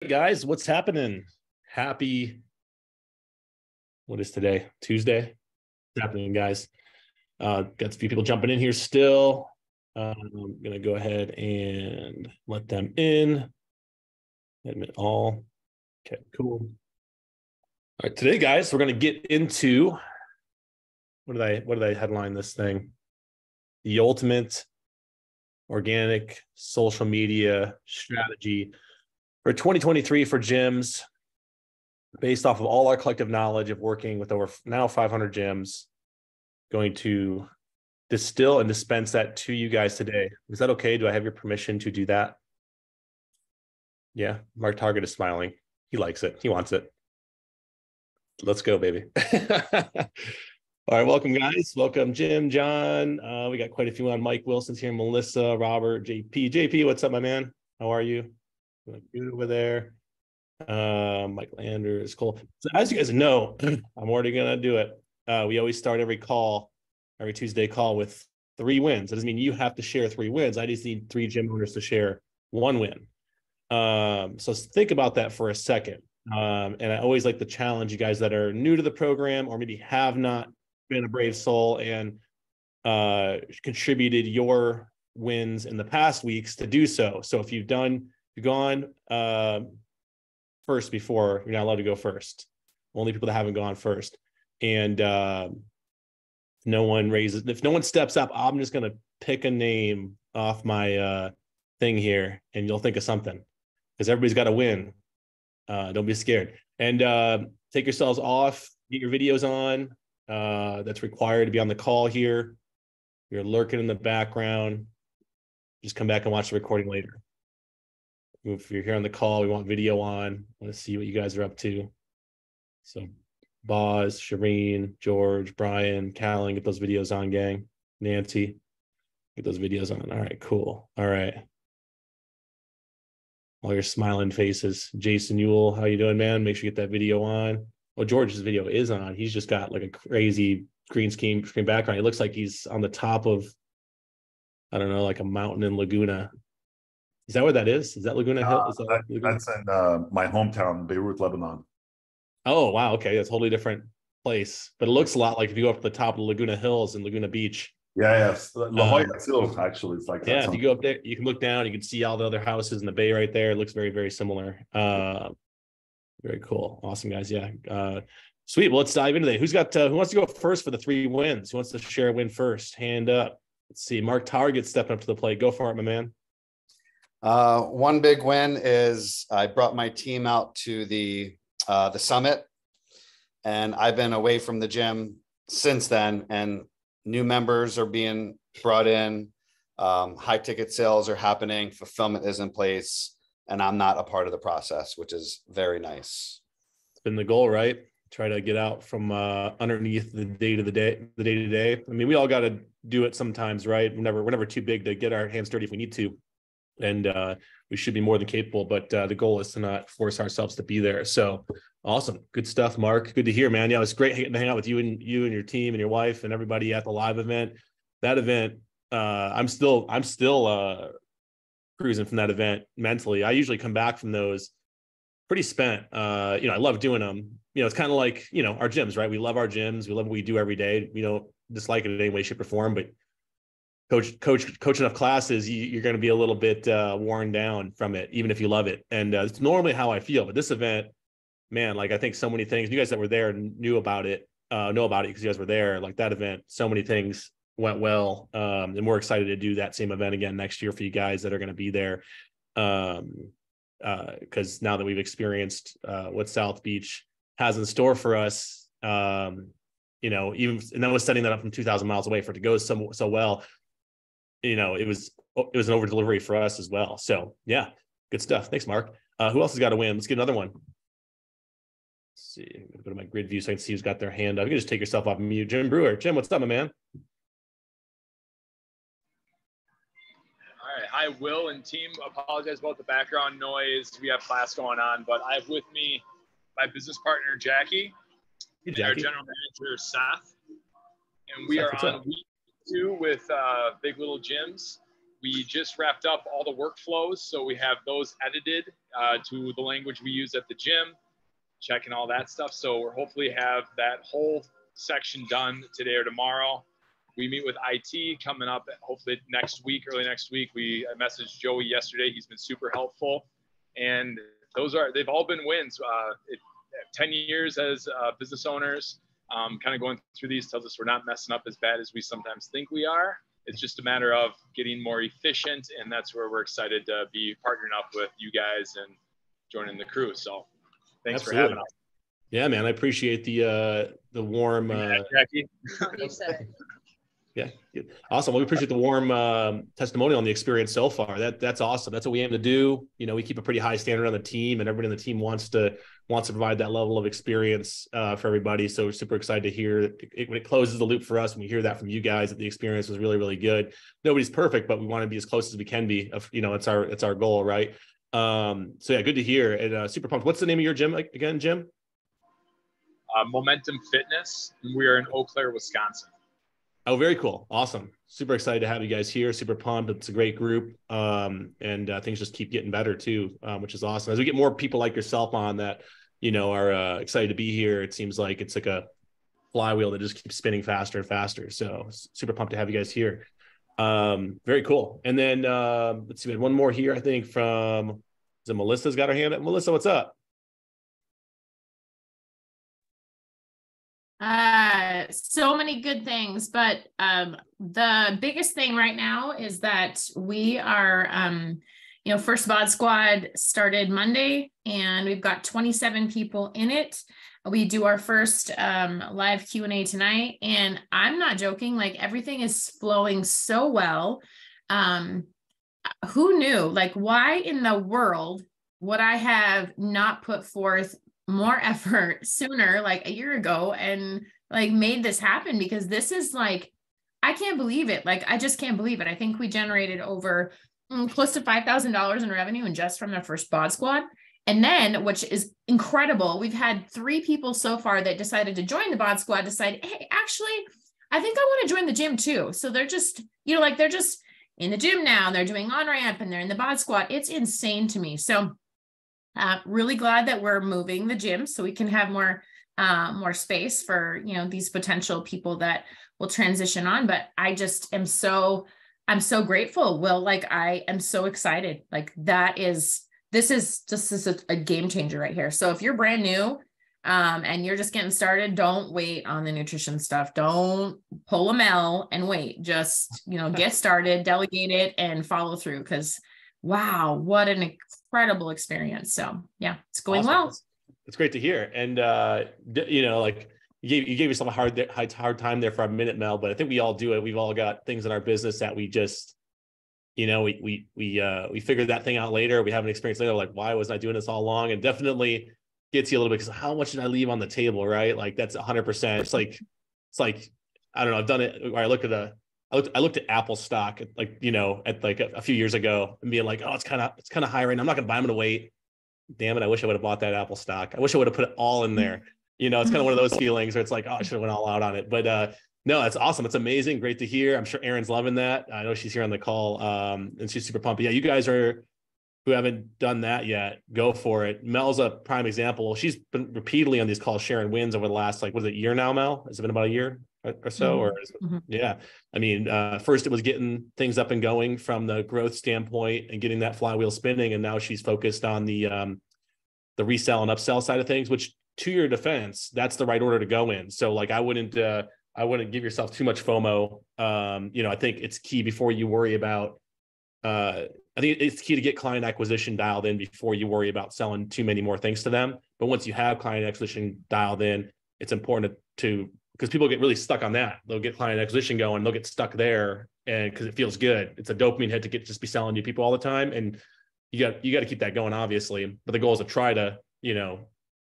Guys, what's happening? Happy, what is today? Tuesday? What's happening, guys? Got a few people jumping in here still. I'm going to go ahead and let them in. Admit all. Okay, cool. All right, today, guys, we're going to get into, what did I headline this thing? The ultimate organic social media strategy for 2023 for gyms, based off of all our collective knowledge of working with over now 500 gyms. Going to distill and dispense that to you guys today. Is that okay? Do I have your permission to do that? Yeah, Mark Target is smiling. He likes it. He wants it. Let's go, baby. All right, welcome, guys. Welcome, Jim, John. We got quite a few on. Mike Wilson's here, Melissa, Robert, JP. JP, what's up, my man? How are you? Good over there. Michael Anders, Cole. So as you guys know, I'm already gonna do it. We always start every Tuesday call with 3 wins. That doesn't mean you have to share 3 wins. I just need 3 gym owners to share 1 win. So think about that for a second. And I always like to challenge you guys that are new to the program or maybe have not been a brave soul and contributed your wins in the past weeks to do so. So if you've gone first before, you're not allowed to go first. Only people that haven't gone first. And if no one steps up, I'm just going to pick a name off my thing here and you'll think of something, because everybody's got to win. Don't be scared. And take yourselves off, get your videos on. That's required to be on the call here. You're lurking in the background. Just come back and watch the recording later. If you're here on the call, we want video on. I want to see what you guys are up to. So Boz, Shireen, George, Brian, Callan, get those videos on, gang. Nancy, get those videos on. All right, cool. All right. All your smiling faces. Jason Ewell, how you doing, man? Make sure you get that video on. Well, George's video is on. He's just got like a crazy green screen background. It looks like he's on the top of, I don't know, like a mountain in Laguna. Is that where that is? Is that Laguna Hill? Is that Laguna? That's in my hometown, Beirut, Lebanon. Oh, wow. Okay. That's a totally different place. But it looks a lot like if you go up to the top of the Laguna Hills in Laguna Beach. Yeah, yes. La Jolla Hills, actually. It's like that. Yeah, if you go up there, you can look down, you can see all the other houses in the bay right there. It looks very, very similar. Very cool. Awesome, guys. Yeah. Sweet. Well, let's dive into that. Who wants to go first for the 3 wins? Who wants to share a win first? Hand up. Let's see. Mark Target stepping up to the plate. Go for it, my man. One big win is I brought my team out to the summit, and I've been away from the gym since then, and new members are being brought in. High ticket sales are happening. Fulfillment is in place, and I'm not a part of the process, which is very nice. It's been the goal, right? Try to get out from underneath the day-to-day. I mean, we all got to do it sometimes, right? We're never too big to get our hands dirty if we need to. And we should be more than capable, but the goal is to not force ourselves to be there. So awesome. Good stuff, Mark. Good to hear, man. Yeah, it was great to hang out with you and your team and your wife and everybody at the live event. That event, I'm still cruising from that event mentally. I usually come back from those pretty spent. I love doing them. It's kind of like, our gyms, right? We love our gyms. We love what we do every day. We don't dislike it in any way, shape, or form, but coach enough classes, you're going to be a little bit worn down from it, even if you love it. And it's normally how I feel. But this event, man, like I think so many things, you guys that were there know about it because you guys were there. Like that event, so many things went well. And we're excited to do that same event again next year for you guys that are going to be there. Because now that we've experienced what South Beach has in store for us, even and that was setting that up from 2,000 miles away for it to go so well. It was an over delivery for us as well. So yeah, good stuff. Thanks, Mark. Who else has got a win? Let's get another one. Let's see. I'm gonna go to my grid view so I can see who's got their hand up. You can just take yourself off mute. Jim Brewer. Jim, what's up, my man? All right. Hi, Will and team. Apologize about the background noise. We have class going on, but I have with me my business partner, Jackie, Hey, and our Jackie. general manager, Seth. And we Seth, are what's on up? week 2 with Big Little Gyms. we just wrapped up all the workflows. So we have those edited to the language we use at the gym, checking all that stuff. So we're hopefully have that whole section done today or tomorrow. We meet with IT coming up hopefully next week, early next week. I messaged Joey yesterday. He's been super helpful. And they've all been wins. 10 years as business owners, kind of going through these tells us we're not messing up as bad as we sometimes think we are. It's just a matter of getting more efficient. And that's where we're excited to be partnering up with you guys and joining the crew. So thanks for having us. Yeah, man. I appreciate the warm, Jackie. Yeah. Awesome. Well, we appreciate the warm testimonial on the experience so far. That's awesome. That's what we aim to do. You know, we keep a pretty high standard on the team, and everybody on the team wants to provide that level of experience for everybody. So we're super excited to hear it, when it closes the loop for us, when we hear that from you guys, that the experience was really, really good. Nobody's perfect, but we want to be as close as we can be. You know, it's our goal, right? So yeah, good to hear. And super pumped. What's the name of your gym again, Jim? Momentum Fitness. And we are in Eau Claire, Wisconsin. Oh, very cool. Awesome. Super excited to have you guys here. Super pumped. It's a great group. And things just keep getting better too, which is awesome. As we get more people like yourself on that, you know, are excited to be here, it seems like it's like a flywheel that just keeps spinning faster and faster. So super pumped to have you guys here. Very cool. And then let's see, we had one more here, I think from, is it Melissa's got her hand up? Melissa, what's up? So many good things, but the biggest thing right now is that we are, First Bod Squad started Monday, and we've got 27 people in it. We do our first live Q&A tonight, and I'm not joking, like everything is flowing so well. Who knew? Like, why in the world would I have not put forth more effort sooner, like a year ago, and like made this happen? Because this is like, I can't believe it. Like, I just can't believe it. I think we generated over close to $5,000 in revenue and just from the first Bod Squad. And then, which is incredible, we've had 3 people so far that decided to join the Bod Squad, decide, hey, actually, I think I want to join the gym too. So they're just, they're just in the gym now, they're doing on-ramp and they're in the Bod Squad. It's insane to me. So really glad that we're moving the gym so we can have more space for, these potential people that will transition on. But I just I'm so grateful. Will, like, I am so excited. Like, this is a game changer right here. So if you're brand new and you're just getting started, don't wait on the nutrition stuff. Don't pull a Mel and wait. Just, get started, delegate it, and follow through. Because wow, what an incredible experience. So yeah, it's going awesome. well. It's great to hear. And, like you gave yourself a hard time there for a minute, Mel, but I think we all do it. We've all got things in our business that we just, we figured that thing out later. We have an experience later, like, why wasn't I doing this all along? And definitely gets you a little bit, because how much did I leave on the table? Right. Like, that's 100%. It's like, I don't know. I've done it where I looked at Apple stock at like a few years ago and being like, oh, it's kind of high right now. I'm not going to buy. I'm going to wait. Damn it. I wish I would have bought that Apple stock. I wish I would have put it all in there. It's kind of one of those feelings where it's like, oh, I should have went all out on it. But no, that's awesome. It's amazing. Great to hear. I'm sure Erin's loving that. I know she's here on the call and she's super pumped. Yeah, you guys who haven't done that yet, go for it. Mel's a prime example. She's been repeatedly on these calls sharing wins over the last, like, was it a year now, Mel? Has it been about a year or so? Yeah. I mean, first it was getting things up and going from the growth standpoint and getting that flywheel spinning. And now she's focused on the resell and upsell side of things, which, to your defense, that's the right order to go in. So like, I wouldn't give yourself too much FOMO. I think it's key before you worry about, I think it's key to get client acquisition dialed in before you worry about selling too many more things to them. But once you have client acquisition dialed in, it's important because people get really stuck on that. They'll get client acquisition going, they'll get stuck there, and because it feels good. It's a dopamine hit to just be selling new people all the time. And you got to keep that going, obviously. But the goal is to try to,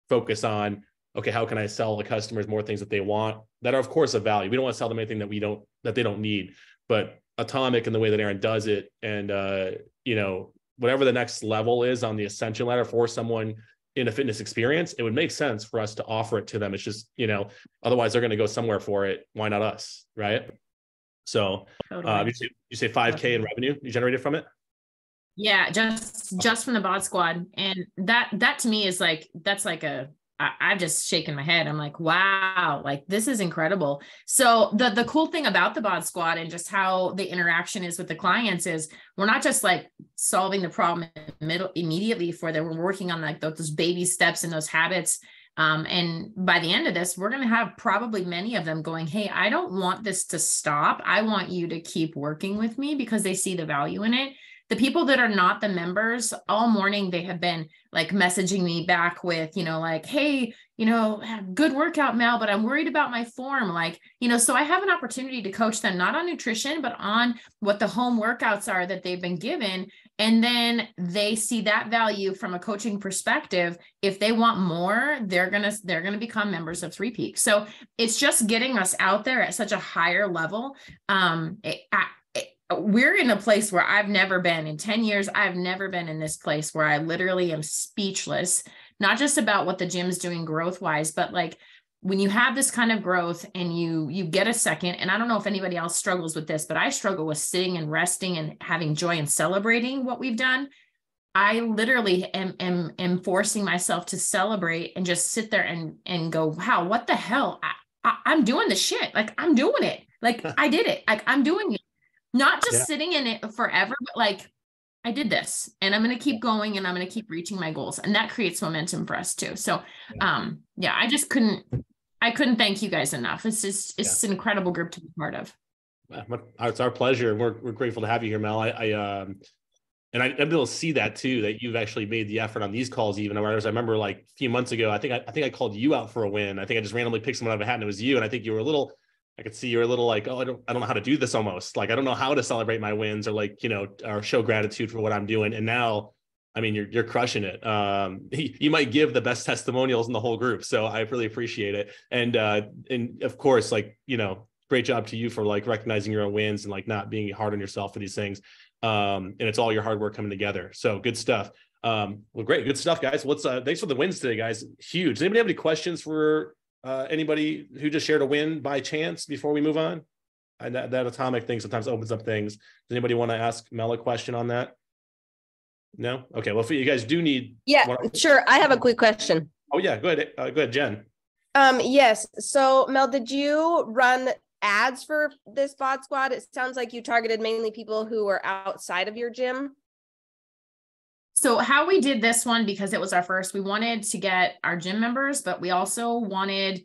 focus on, okay, how can I sell the customers more things that they want that are, of course, of value. We don't want to sell them anything that they don't need, but atomic in the way that Erin does it. And, whatever the next level is on the ascension ladder for someone in a fitness experience, it would make sense for us to offer it to them. It's just, otherwise they're going to go somewhere for it. Why not us? Right. So Totally. you say 5K in revenue you generated from it? Yeah, just from the bod squad. And that to me is like, that's like I've just shaken my head. I'm like, wow, like this is incredible. So the cool thing about the bod squad and just how the interaction is with the clients is we're not just like solving the problem immediately for them. We're working on like those baby steps and those habits. And by the end of this, we're going to have probably many of them going, hey, I don't want this to stop. I want you to keep working with me because they see the value in it. The people that are not the members, all morning, they have been like messaging me back with, like, hey, good workout, Mel, but I'm worried about my form. Like, so I have an opportunity to coach them, not on nutrition, but on what the home workouts are that they've been given. And then they see that value from a coaching perspective. If they want more, they're going to become members of Three Peaks. So it's just getting us out there at such a higher level. We're in a place where I've never been in 10 years. I've never been in this place where I literally am speechless, not just about what the gym's doing growth wise, but like when you have this kind of growth and you get a second, and I don't know if anybody else struggles with this, but I struggle with sitting and resting and having joy and celebrating what we've done. I literally am forcing myself to celebrate and just sit there and go, wow, what the hell? I'm doing the shit. Like I'm doing it. Like I did it. Like I'm doing it. Not just sitting in it forever, but like I did this and I'm going to keep going and I'm going to keep reaching my goals. And that creates momentum for us too. So, I just couldn't thank you guys enough. It's an incredible group to be part of. It's our pleasure. We're grateful to have you here, Mel. I'm able to see that too, that you've actually made the effort on these calls. Even whereas I remember like a few months ago, I think I called you out for a win. I think I just randomly picked someone out of a hat and it was you. And I think you were I could see you're a little like, oh, I don't know how to do this almost. Like, I don't know how to celebrate my wins or like, or show gratitude for what I'm doing. And now, I mean, you're crushing it. You might give the best testimonials in the whole group. So I really appreciate it. And of course, like, great job to you for like recognizing your own wins and like not being hard on yourself for these things. And it's all your hard work coming together. So good stuff. Well, great. Good stuff, guys. Thanks for the wins today, guys. Huge. Does anybody have any questions for anybody who just shared a win by chance before we move on? And that atomic thing sometimes opens up things. Does anybody want to ask Mel a question on that? No? Okay. Well, if you guys do need. Yeah, sure. I have a quick question. Oh yeah. Go ahead, Jen. Yes. So Mel, did you run ads for this bod squad? It sounds like you targeted mainly people who were outside of your gym. So how we did this one, because it was our first, we wanted to get our gym members, but we also wanted,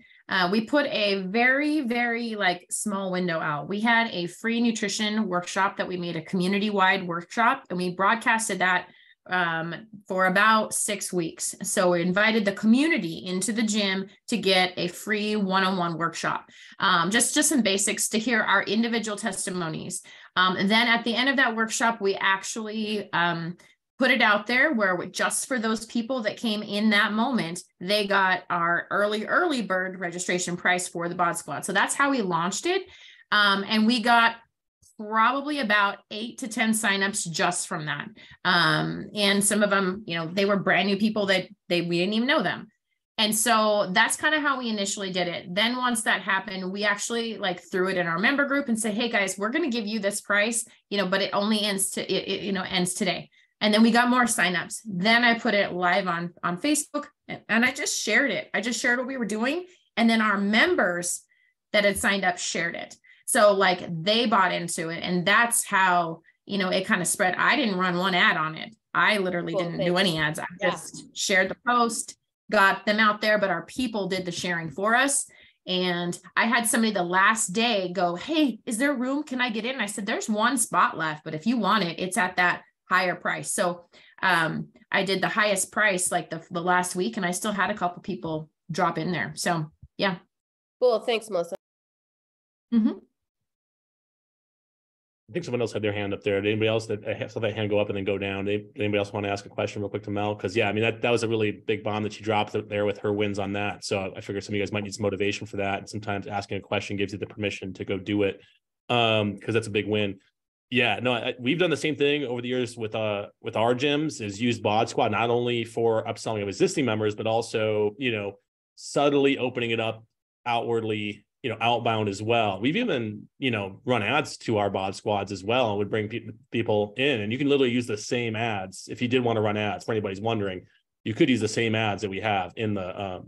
we put a very, very like small window out. We had a free nutrition workshop that we made a community-wide workshop, and we broadcasted that for about 6 weeks. So we invited the community into the gym to get a free one-on-one workshop, just some basics to hear our individual testimonies. And then at the end of that workshop, we actually put it out there where just for those people that came in that moment, they got our early bird registration price for the bod squad. So that's how we launched it. And we got probably about 8 to 10 signups just from that. And some of them, they were brand new people that we didn't even know them. And so that's kind of how we initially did it. Then once that happened, we actually like threw it in our member group and said, hey guys, we're going to give you this price, but it only ends ends today. And then we got more signups. Then I put it live on Facebook and I just shared it. I just shared what we were doing. And then our members that had signed up shared it. So like they bought into it. And that's how, it kind of spread. I didn't run one ad on it. I literally didn't do any ads. I just shared the post, got them out there, but our people did the sharing for us. And I had somebody the last day go, hey, is there room? Can I get in? And I said, there's one spot left, but if you want it, it's at that higher price. So I did the highest price like the last week, and I still had a couple people drop in there. So yeah. Cool. Thanks, Melissa. Mm-hmm. I think someone else had their hand up there. Did anybody else that saw that hand go up and then go down? Anybody else want to ask a question real quick to Mel? Because yeah, I mean that was a really big bomb that she dropped there with her wins on that. So I figured some of you guys might need some motivation for that. And sometimes asking a question gives you the permission to go do it, because that's a big win. Yeah, no, we've done the same thing over the years with our gyms, is use bod squad not only for upselling of existing members, but also subtly opening it up outwardly outbound as well. We've even, run ads to our bod squads as well, and would bring people in, and you can literally use the same ads. If you did want to run ads, for anybody's wondering, you could use the same ads that we have in the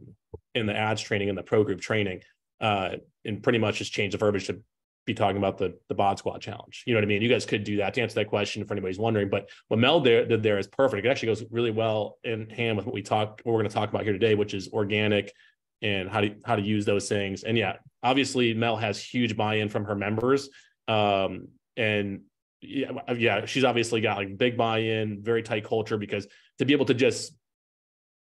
ads training and the pro group training, and pretty much just change the verbiage to be talking about the bod squad challenge. You know what I mean? You guys could do that to answer that question if anybody's wondering. But what Mel did there is perfect. It actually goes really well in hand with what we're going to talk about here today, which is organic and how to use those things. And yeah, obviously Mel has huge buy-in from her members. And yeah, she's obviously got like big buy-in, very tight culture, because to be able to just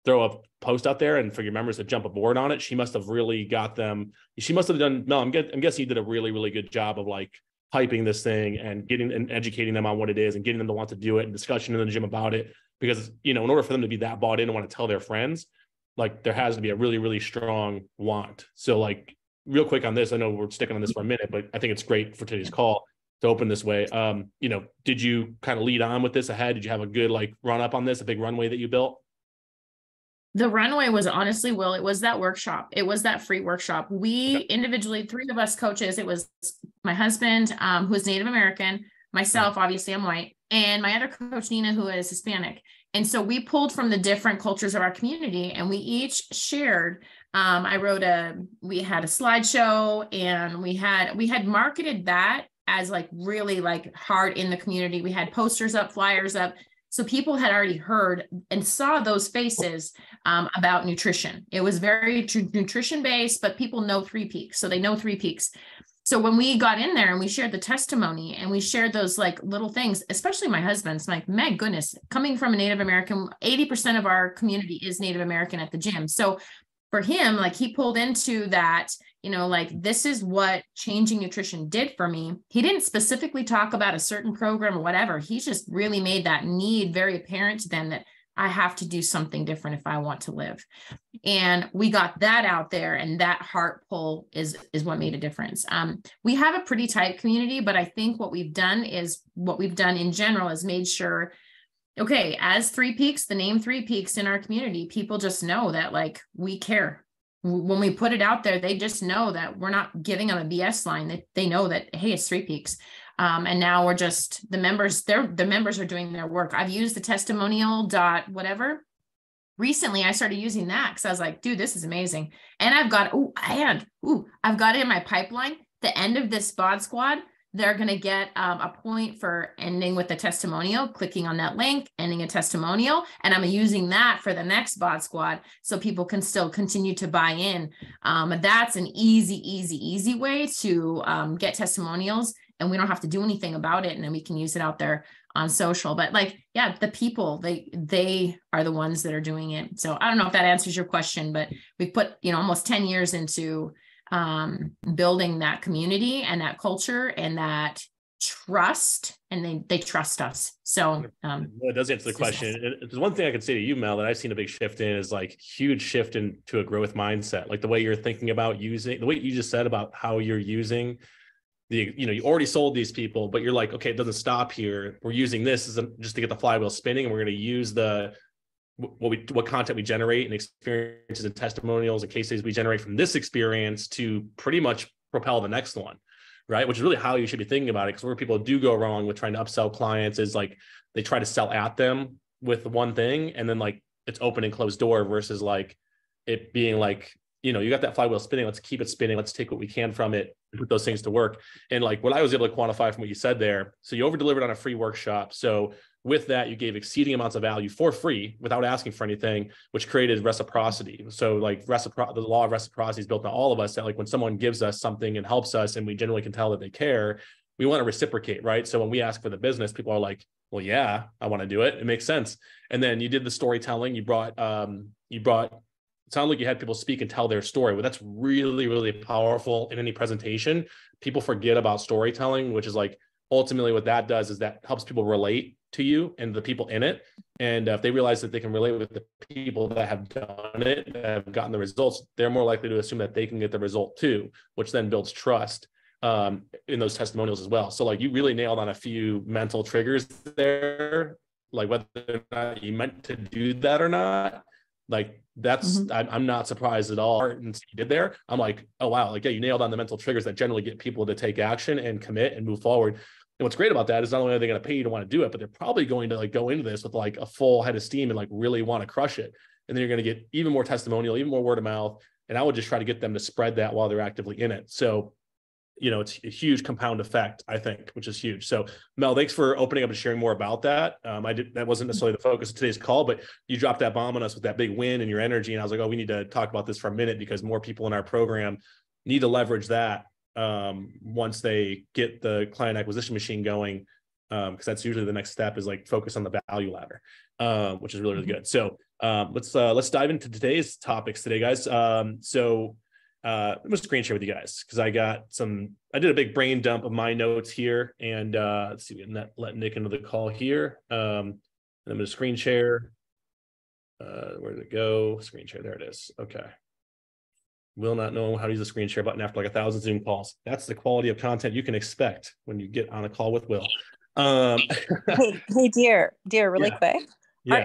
throw a post out there and for your members to jump aboard on it, she must have really got them. She must have done, Mel, I'm guessing you did a really, really good job of like hyping this thing and getting and educating them on what it is and getting them to want to do it, and discussion in the gym about it. Because, in order for them to be that bought in and want to tell their friends, like there has to be a really, really strong want. So like real quick on this, I know we're sticking on this for a minute, but I think it's great for today's call to open this way. Did you kind of lead on with this ahead? Did you have a good like run up on this, a big runway that you built? The runway was honestly, Will, it was that workshop. It was that free workshop. We individually, 3 of us coaches, it was my husband, who is Native American, myself, obviously I'm white, and my other coach, Nina, who is Hispanic. And so we pulled from the different cultures of our community, and we each shared, we had a slideshow, and we had marketed that as like really like hard in the community. We had posters up, flyers up. So people had already heard and saw those faces about nutrition. It was very nutrition based, but people know 3 peaks. So they know 3 peaks. So when we got in there and we shared the testimony and we shared those like little things, especially my husband's like, my goodness, coming from a Native American, 80% of our community is Native American at the gym. So for him, like he pulled into that, like this is what changing nutrition did for me. He didn't specifically talk about a certain program or whatever. He just really made that need very apparent to them that I have to do something different if I want to live. And we got that out there, and that heart pull is what made a difference. We have a pretty tight community, but I think what we've done in general is made sure, okay, as 3 peaks, the name 3 peaks in our community, people just know that like we care. When we put it out there, they just know that we're not giving them a BS line. They know that, hey, it's 3 peaks. And now we're just the members are doing their work. I've used the testimonial whatever. Recently, I started using that because I was like, dude, this is amazing. And I've got it in my pipeline. The end of this bod squad, they're going to get a point for ending with a testimonial, clicking on that link, ending a testimonial. And I'm using that for the next bod squad so people can still continue to buy in. That's an easy way to get testimonials, and we don't have to do anything about it. And then we can use it out there on social. But like, yeah, the people, they are the ones that are doing it. So I don't know if that answers your question, but we put, almost 10 years into building that community and that culture and that trust, and they trust us. So it does answer the question. There's one thing I can say to you, Mel, that I've seen a big shift in is like huge shift into a growth mindset. Like the way you're thinking about using, the way you just said about how you're using you already sold these people, but you're like, okay, it doesn't stop here. We're using this just to get the flywheel spinning, and we're going to use what content we generate and experiences and testimonials and case studies we generate from this experience to pretty much propel the next one, right? Which is really how you should be thinking about it. Because where people do go wrong with trying to upsell clients is like they try to sell at them with one thing, and then like it's open and closed door versus like it being like, you got that flywheel spinning. Let's keep it spinning. Let's take what we can from it and put those things to work. And like what I was able to quantify from what you said there. So you over delivered on a free workshop. So with that, you gave exceeding amounts of value for free without asking for anything, which created reciprocity. So like the law of reciprocity is built into all of us, that like when someone gives us something and helps us, and we generally can tell that they care, we want to reciprocate, right? So when we ask for the business, people are like, well, yeah, I want to do it. It makes sense. And then you did the storytelling. You brought it sounded like you had people speak and tell their story. Well, that's really, really powerful in any presentation. People forget about storytelling, which is like ultimately what that does is that helps people relate to you and the people in it. And if they realize that they can relate with the people that have done it, that have gotten the results, they're more likely to assume that they can get the result too, which then builds trust in those testimonials as well. So like you really nailed on a few mental triggers there, like whether or not you meant to do that or not. Like that's, I'm not surprised at all. And you did there. I'm like, oh, wow. Like, yeah, you nailed on the mental triggers that generally get people to take action and commit and move forward. And what's great about that is not only are they going to pay you to want to do it, but they're probably going to like go into this with like a full head of steam and like really want to crush it. And then you're going to get even more testimonial, even more word of mouth. And I would just try to get them to spread that while they're actively in it. So, you know, it's a huge compound effect, I think, which is huge. So Mel, thanks for opening up and sharing more about that. That wasn't necessarily the focus of today's call, but you dropped that bomb on us with that big win and your energy. And I was like, oh, we need to talk about this for a minute because more people in our program need to leverage that once they get the client acquisition machine going. Because that's usually the next step is like focus on the value ladder, which is really, really good. So let's dive into today's topics today, guys. I'm gonna screen share with you guys because I did a big brain dump of my notes here, and let's see, let Nick into the call here. I'm gonna screen share. Where did it go? Screen share, there it is. Okay. Will not know how to use the screen share button after like 1,000 Zoom calls. That's the quality of content you can expect when you get on a call with Will. Hey, dear, really quick. Yeah.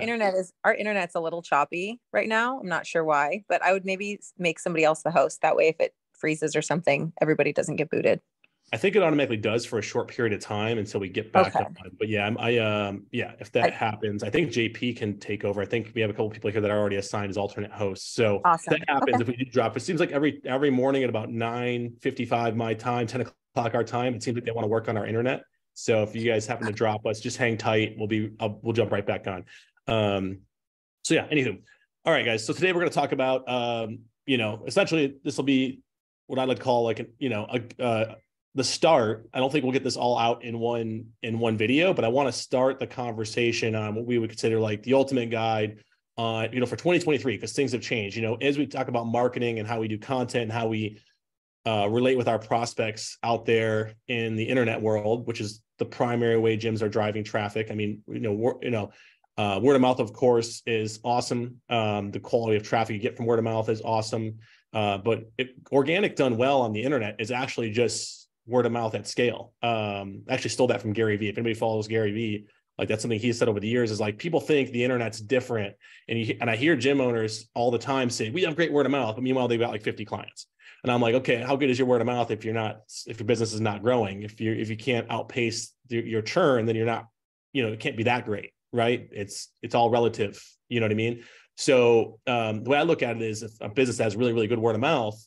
Our internet's a little choppy right now. I'm not sure why, but I would maybe make somebody else the host. That way, if it freezes or something, everybody doesn't get booted. I think it automatically does for a short period of time until we get back up. But yeah, if that happens, I think JP can take over. I think we have a couple people here that are already assigned as alternate hosts. So awesome. If that happens, if we do drop, it seems like every morning at about 9:55 my time, 10 o'clock our time, it seems like they want to work on our internet. So if you guys happen to drop us, just hang tight. We'll jump right back on. So yeah, anywho. All right, guys. So today we're going to talk about, essentially this will be what I like to call like, the start. I don't think we'll get this all out in one video, but I want to start the conversation on what we would consider like the ultimate guide on, for 2023, because things have changed, as we talk about marketing and how we do content and how we relate with our prospects out there in the internet world, which is the primary way gyms are driving traffic. I mean, word of mouth, of course, is awesome. The quality of traffic you get from word of mouth is awesome. But organic done well on the internet is actually just word of mouth at scale. I actually stole that from Gary Vee. If anybody follows Gary Vee, like that's something he said over the years is like, people think the internet's different. And I hear gym owners all the time say, we have great word of mouth, but meanwhile, they've got like 50 clients. And I'm like, okay, how good is your word of mouth if your business is not growing? If you can't outpace your churn, then you're not, it can't be that great, right? It's all relative, you know what I mean? So the way I look at it is if a business has really, really good word of mouth,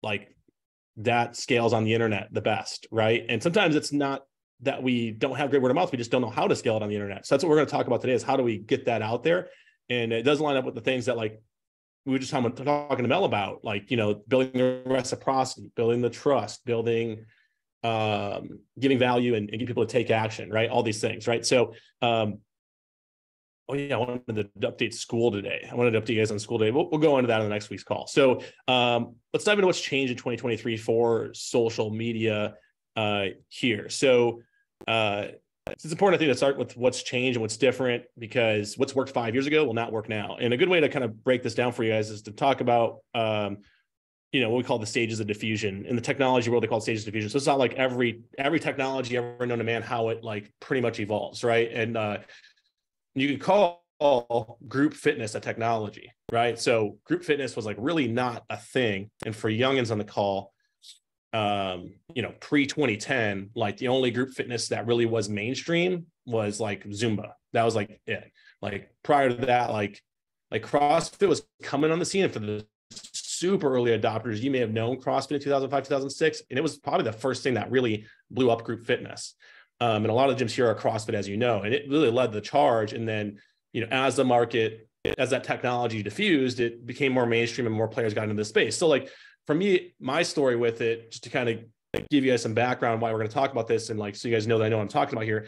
like that scales on the internet the best, right? And sometimes it's not that we don't have great word of mouth, we just don't know how to scale it on the internet. So that's what we're going to talk about today is how do we get that out there? And it does line up with the things that like we were just talking to Mel about, like, building the reciprocity, building the trust, building, giving value and getting people to take action, right? All these things, right? So, I wanted to update school today. I wanted to update you guys on school today. We'll go into that on the next week's call. So let's dive into what's changed in 2023 for social media here. So it's important, I think, to start with what's changed and what's different, because what's worked 5 years ago will not work now. And a good way to kind of break this down for you guys is to talk about, what we call the stages of diffusion. In the technology world, they call it stages of diffusion. So it's not like every technology ever known to man, how it like pretty much evolves, right? And you could call group fitness a technology, right? So group fitness was like really not a thing. And for youngins on the call, pre-2010, like the only group fitness that really was mainstream was like Zumba. That was like it. Like prior to that, like CrossFit was coming on the scene. And for the super early adopters, you may have known CrossFit in 2005, 2006. And it was probably the first thing that really blew up group fitness. And a lot of gyms here are CrossFit, as you know, and it really led the charge. And then, as that technology diffused, it became more mainstream and more players got into this space. So like for me, my story with it, just to kind of give you guys some background why we're going to talk about this. And like, so you guys know that I know what I'm talking about here.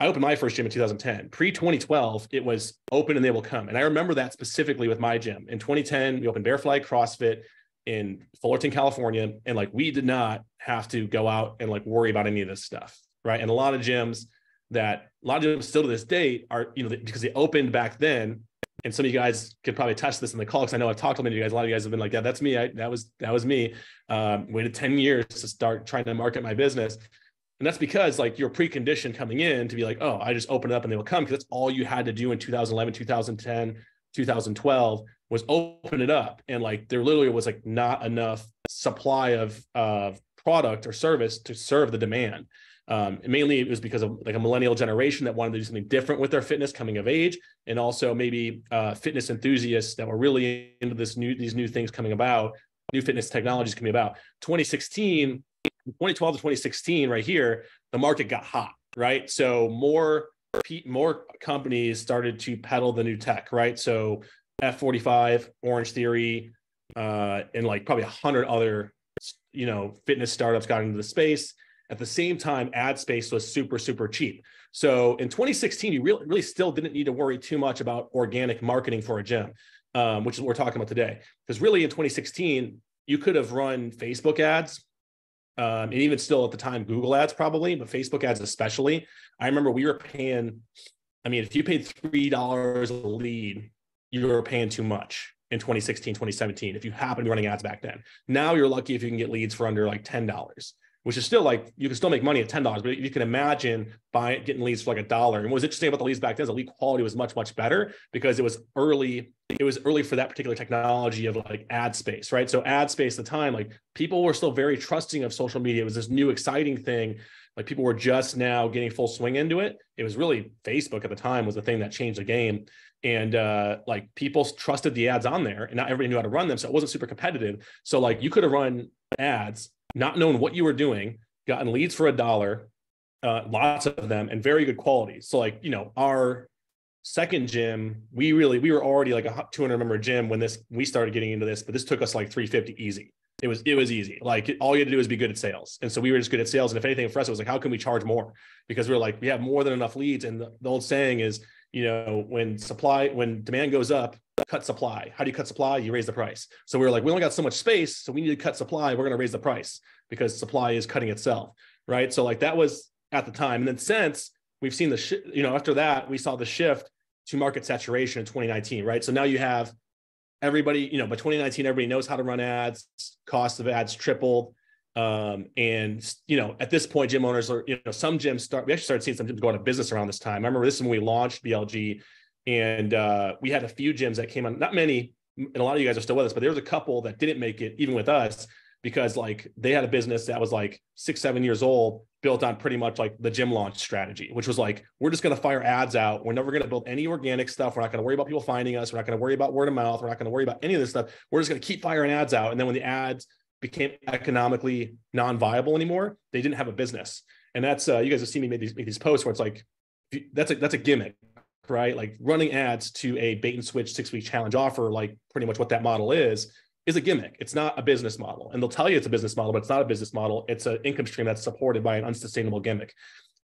I opened my first gym in 2010. Pre-2012, it was open and they will come. And I remember that specifically with my gym. In 2010, we opened Bearfly CrossFit in Fullerton, California. And like, we did not have to go out and like worry about any of this stuff. Right. And a lot of gyms still to this date are, because they opened back then, and some of you guys could probably touch this in the call, because I know I've talked to many of you guys. A lot of you guys have been like, yeah, that's me. That was me. Waited 10 years to start trying to market my business. And that's because like you're preconditioned coming in to be like, oh, I just open it up and they will come, because that's all you had to do in 2011, 2010, 2012 was open it up. And like, there literally was like not enough supply of product or service to serve the demand. Mainly it was because of like a millennial generation that wanted to do something different with their fitness coming of age. And also maybe fitness enthusiasts that were really into these new things coming about, new fitness technologies coming about. 2012 to 2016 right here, the market got hot, right? So more companies started to peddle the new tech, right? So F45, Orange Theory, and like probably 100 other, fitness startups got into the space. At the same time, ad space was super, super cheap. So in 2016, you really still didn't need to worry too much about organic marketing for a gym, which is what we're talking about today. Because really in 2016, you could have run Facebook ads, and even still at the time, Google ads probably, but Facebook ads especially. I remember we were paying, if you paid $3 a lead, you were paying too much in 2016, 2017, if you happen to be running ads back then. Now you're lucky if you can get leads for under like $10. Which is still like, you can still make money at $10, but you can imagine getting leads for like $1. And what was interesting about the leads back then is the lead quality was much, much better because it was early for that particular technology of like ad space, right? So ad space at the time, like people were still very trusting of social media. It was this new exciting thing. Like people were just now getting full swing into it. It was really Facebook at the time was the thing that changed the game. And like people trusted the ads on there and not everybody knew how to run them. So it wasn't super competitive. So like you could have run ads not knowing what you were doing, gotten leads for $1, lots of them, and very good quality. So like, our second gym, we were already like a 200 member gym when we started getting into this, but this took us like 350 easy. It was easy. Like all you had to do was be good at sales. And so we were just good at sales. And if anything for us, it was like, how can we charge more? Because we were like, we have more than enough leads. And the old saying is, when demand goes up, cut supply. How do you cut supply? You raise the price. So we were like, we only got so much space, so we need to cut supply. We're going to raise the price because supply is cutting itself, right? So like that was at the time. And then since we've seen after that, we saw the shift to market saturation in 2019, right? So now you have everybody, by 2019, everybody knows how to run ads, cost of ads tripled. And at this point, gym owners are, some gyms we actually started seeing some gyms go out of business around this time. I remember this is when we launched BLG, and we had a few gyms that came on, not many, and a lot of you guys are still with us, but there was a couple that didn't make it even with us because like they had a business that was like 6-7 years old, built on pretty much like the gym launch strategy, which was like, we're just going to fire ads out. We're never going to build any organic stuff. We're not going to worry about people finding us. We're not going to worry about word of mouth. We're not going to worry about any of this stuff. We're just going to keep firing ads out. And then when the ads became economically non-viable anymore, they didn't have a business. And that's you guys have seen me make these posts where it's like that's a gimmick, right? Like running ads to a bait and switch 6-week challenge offer, like pretty much what that model is a gimmick. It's not a business model. And they'll tell you it's a business model, but it's not a business model. It's an income stream that's supported by an unsustainable gimmick.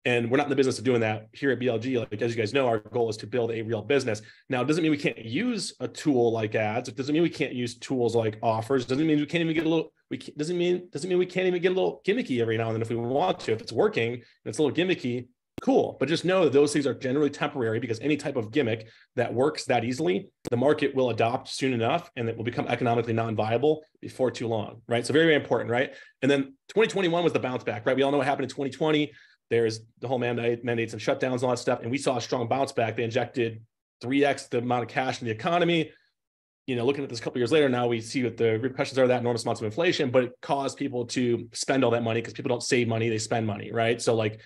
And we're not in the business of doing that here at BLG. Like, as you guys know, our goal is to build a real business. Now, it doesn't mean we can't use a tool like ads. It doesn't mean we can't use tools like offers. It doesn't mean we can't even get a little, doesn't mean we can't even get a little gimmicky every now and then if we want to. If it's working and it's a little gimmicky, cool. But just know that those things are generally temporary because any type of gimmick that works that easily, the market will adopt soon enough and it will become economically non-viable before too long, right? So very, very important, right? And then 2021 was the bounce back, right? We all know what happened in 2020. There's the whole mandates and shutdowns and all that stuff. And we saw a strong bounce back. They injected 3x the amount of cash in the economy. Looking at this a couple of years later, now we see what the repercussions are of that enormous amounts of inflation, but it caused people to spend all that money because people don't save money, they spend money, right? So like,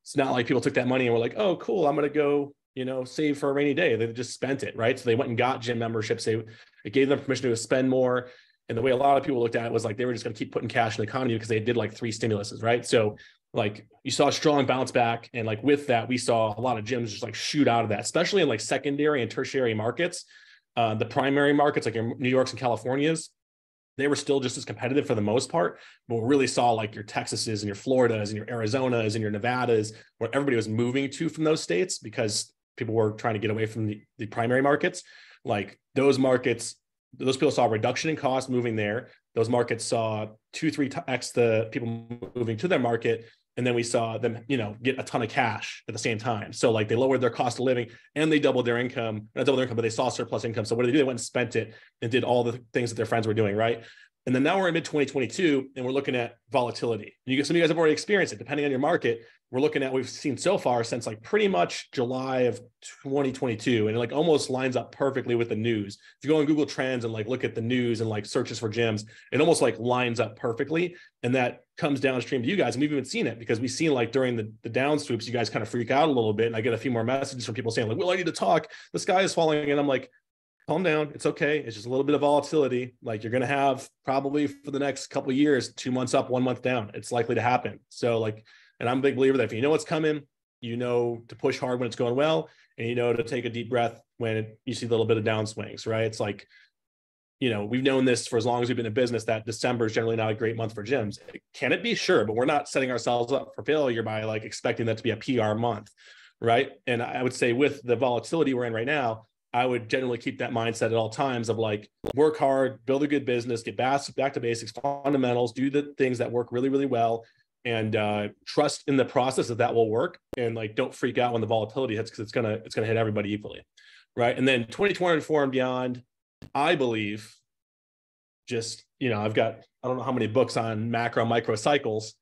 it's not like people took that money and were like, oh, cool, I'm going to go, save for a rainy day. They just spent it, right? So they went and got gym memberships. It gave them permission to spend more. And the way a lot of people looked at it was like, they were just going to keep putting cash in the economy because they did like 3 stimuluses, right? So like you saw a strong bounce back. And like with that, we saw a lot of gyms just like shoot out of that, especially in like secondary and tertiary markets. The primary markets, like your New York's and California's, they were still just as competitive for the most part, but we really saw like your Texases and your Floridas and your Arizonas and your Nevadas, where everybody was moving to from those states because people were trying to get away from the primary markets. Like those markets, those people saw a reduction in cost moving there. Those markets saw 2-3x the people moving to their market. And then we saw them, get a ton of cash at the same time. So like they lowered their cost of living and they doubled their income, not doubled their income, but they saw surplus income. So what did they do? They went and spent it and did all the things that their friends were doing, right? And then now we're in mid 2022 and we're looking at volatility. Some of you guys have already experienced it. Depending on your market, we're looking at, we've seen so far since like pretty much July of 2022, and it like almost lines up perfectly with the news. If you go on Google Trends and like look at the news and like searches for gyms, it almost like lines up perfectly. And that comes downstream to you guys. And we've even seen it because we've seen like during the down swoops, you guys kind of freak out a little bit. And I get a few more messages from people saying like, well, I need to talk. The sky is falling. And I'm like, calm down. It's okay. It's just a little bit of volatility. Like you're going to have probably for the next couple of years, 2 months up, 1 month down. It's likely to happen. So like, and I'm a big believer that if you know what's coming, you know to push hard when it's going well, and you know to take a deep breath when you see a little bit of downswings, right? It's like, you know, we've known this for as long as we've been in business that December is generally not a great month for gyms. Can it be? Sure, but we're not setting ourselves up for failure by like expecting that to be a PR month, right? And I would say with the volatility we're in right now, I would generally keep that mindset at all times of like, work hard, back to basics, fundamentals, do the things that work really, really well, and trust in the process that will work. And like, don't freak out when the volatility hits, because it's gonna hit everybody equally, right? And then 2024 and beyond, I believe, just, you know, I don't know how many books on macro, micro cycles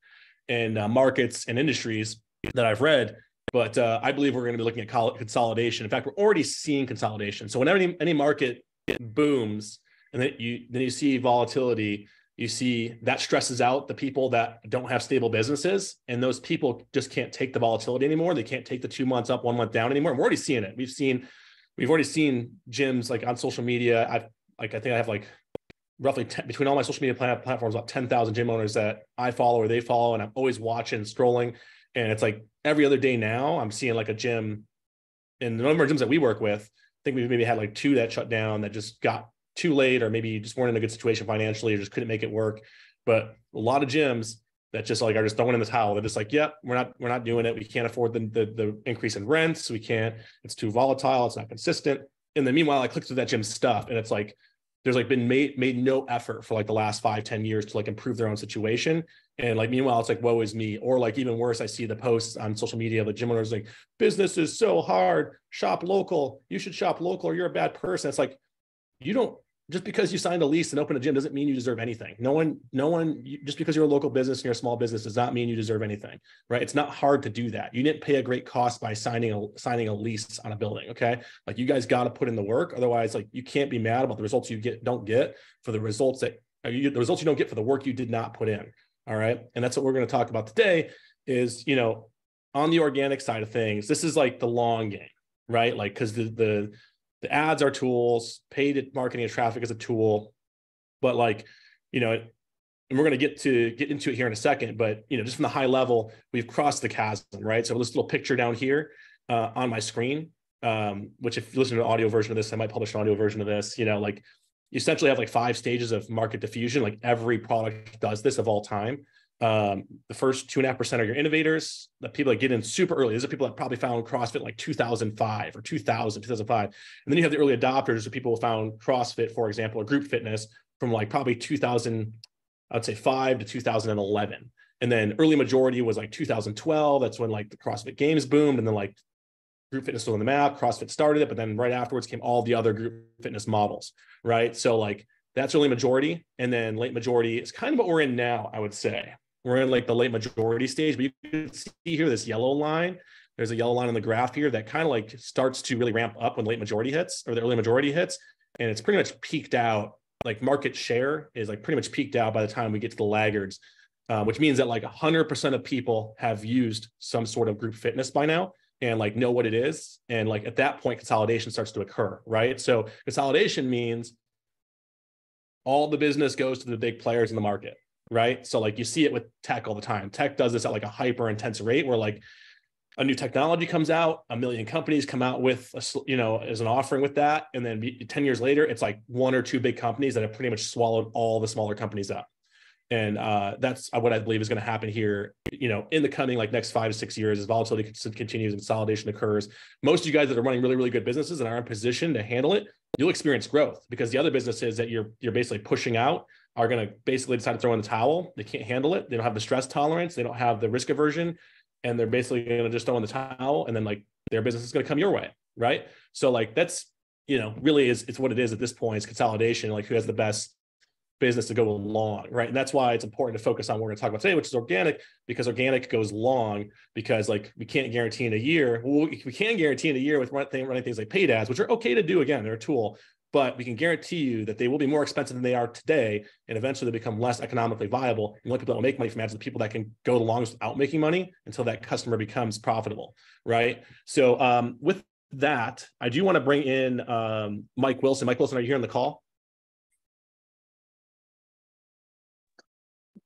and markets and industries that I've read, but I believe we're going to be looking at consolidation. In fact, we're already seeing consolidation. So whenever any market booms, and then you see volatility, you see that stresses out the people that don't have stable businesses, and those people just can't take the volatility anymore. They can't take the 2 months up, 1 month down anymore. And we're already seeing it. We've already seen gyms like on social media. I think I have like roughly between all my social media platforms, about 10,000 gym owners that I follow or they follow, and I'm always watching, scrolling. And it's like every other day now, I'm seeing like a gym, and the number of gyms that we work with, I think we've maybe had like 2 that shut down that just got too late, or maybe just weren't in a good situation financially, or just couldn't make it work. But a lot of gyms that just like are just throwing in the towel. They're just like, yep, we're not doing it. We can't afford the increase in rents. We can't. It's too volatile. It's not consistent. And then meanwhile, I click through that gym stuff, and it's like there's like been made no effort for like the last 5-10 years to like improve their own situation. And like meanwhile, it's like, woe is me. Or like even worse, I see the posts on social media of the gym owners like, business is so hard. Shop local. You should shop local, or you're a bad person. It's like, you don't. Just because you signed a lease and opened a gym doesn't mean you deserve anything. No one, just because you're a local business and you're a small business does not mean you deserve anything, right? It's not hard to do that. You didn't pay a great cost by signing a lease on a building, okay? Like you guys got to put in the work. Otherwise, like you can't be mad about the results you don't get for the results the results you don't get for the work you did not put in, all right? And that's what we're going to talk about today is, you know, on the organic side of things, this is like the long game, right? Like, because the ads are tools, paid marketing and traffic is a tool, but like, you know, and we're going to get into it here in a second, but, you know, just from the high level, we've crossed the chasm, right? So this little picture down here on my screen, which if you listen to an audio version of this, I might publish an audio version of this, you know, like you essentially have like 5 stages of market diffusion. Like every product does this of all time. The first 2.5% are your innovators, the people that get in super early. These are people that probably found CrossFit like 2005 or 2005. And then you have the early adopters, the people who found CrossFit, for example, or group fitness from like probably 2005 to 2011. And then early majority was like 2012. That's when like the CrossFit Games boomed. And then like group fitness was on the map, CrossFit started it, but then right afterwards came all the other group fitness models, right? So like that's early majority. And then late majority is kind of what we're in now, I would say. We're in like the late majority stage, but you can see here this yellow line. There's a yellow line on the graph here that kind of like starts to really ramp up when late majority hits or the early majority hits. And it's pretty much peaked out. Like market share is like pretty much peaked out by the time we get to the laggards, which means that like 100% of people have used some sort of group fitness by now and like know what it is. And like at that point, consolidation starts to occur, right? So consolidation means all the business goes to the big players in the market. Right. So like you see it with tech all the time. Tech does this at like a hyper intense rate where like a new technology comes out, 1 million companies come out with, as an offering with that. And then 10 years later, it's like 1 or 2 big companies that have pretty much swallowed all the smaller companies up. And that's what I believe is going to happen here, in the coming like next 5 to 6 years as volatility continues and consolidation occurs. Most of you guys that are running really, really good businesses and are in position to handle it, you'll experience growth because the other businesses that you're basically pushing out are going to basically decide to throw in the towel. They can't handle it. They don't have the stress tolerance. They don't have the risk aversion. And they're basically going to just throw in the towel. And then like their business is going to come your way. Right. So like, that's, really it's what it is at this point. It's consolidation. Like who has the best business to go long, right? And that's why it's important to focus on what we're going to talk about today, which is organic, because organic goes long, because like we can't guarantee in a year. Well, we can guarantee in a year with running things like paid ads, which are okay to do. Again, they're a tool, but we can guarantee you that they will be more expensive than they are today. And eventually they become less economically viable. And the only people that will make money from ads are the people that can go the longest without making money until that customer becomes profitable, right? So with that, I do want to bring in Mike Wilson. Mike Wilson, are you here on the call?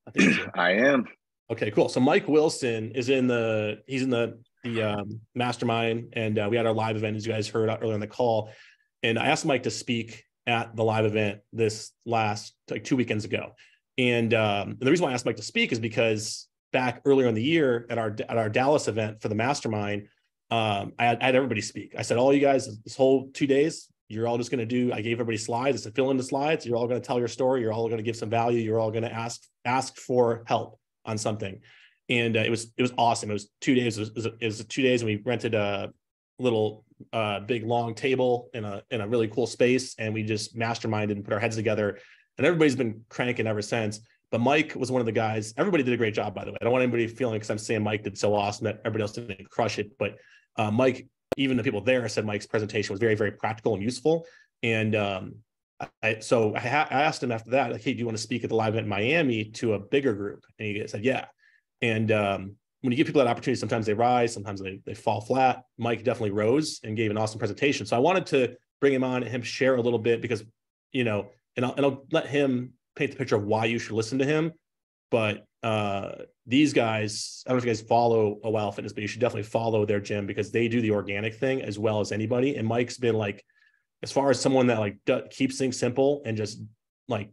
I think so. I am. Okay, cool. So Mike Wilson is in the mastermind, and we had our live event, as you guys heard earlier in the call. And I asked Mike to speak at the live event this last like 2 weekends ago. And the reason why I asked Mike to speak is because back earlier in the year at our Dallas event for the mastermind, I had everybody speak. I said, all you guys, this whole 2 days, you're all just going to do, I gave everybody slides. I said, fill in the slides. You're all going to tell your story. You're all going to give some value. You're all going to ask for help on something. And it was awesome. It was 2 days. It was 2 days, and we rented a little big long table in a really cool space, and we just masterminded and put our heads together. And everybody's been cranking ever since. But Mike was one of the guys. Everybody did a great job, by the way. I don't want anybody feeling, because I'm saying Mike did so awesome, that everybody else didn't crush it. But Mike, even the people there said Mike's presentation was very, very practical and useful. And I asked him after that, like, hey, do you want to speak at the live event in Miami to a bigger group? And he said, yeah. And when you give people that opportunity, sometimes they rise, sometimes they fall flat. Mike definitely rose and gave an awesome presentation. So I wanted to bring him on and him share a little bit, because, and I'll let him paint the picture of why you should listen to him. But these guys, I don't know if you guys follow A While Fitness, but you should definitely follow their gym, because they do the organic thing as well as anybody. And Mike's been like, as far as someone that like keeps things simple and just like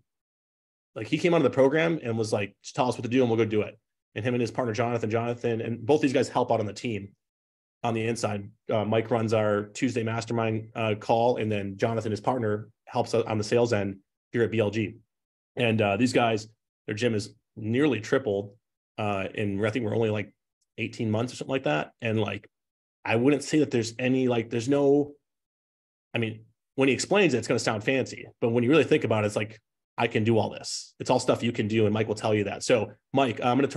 he came out of the program and was like, just tell us what to do and we'll go do it. And him and his partner, Jonathan, and both these guys help out on the team on the inside. Mike runs our Tuesday mastermind call, and then Jonathan, his partner, helps out on the sales end here at BLG. And these guys, their gym is nearly tripled. And I think we're only like 18 months or something like that. And like, I wouldn't say that there's any, like, there's no, I mean, when he explains it, it's going to sound fancy, but when you really think about it, it's like, I can do all this. It's all stuff you can do. And Mike will tell you that. So Mike, I'm going to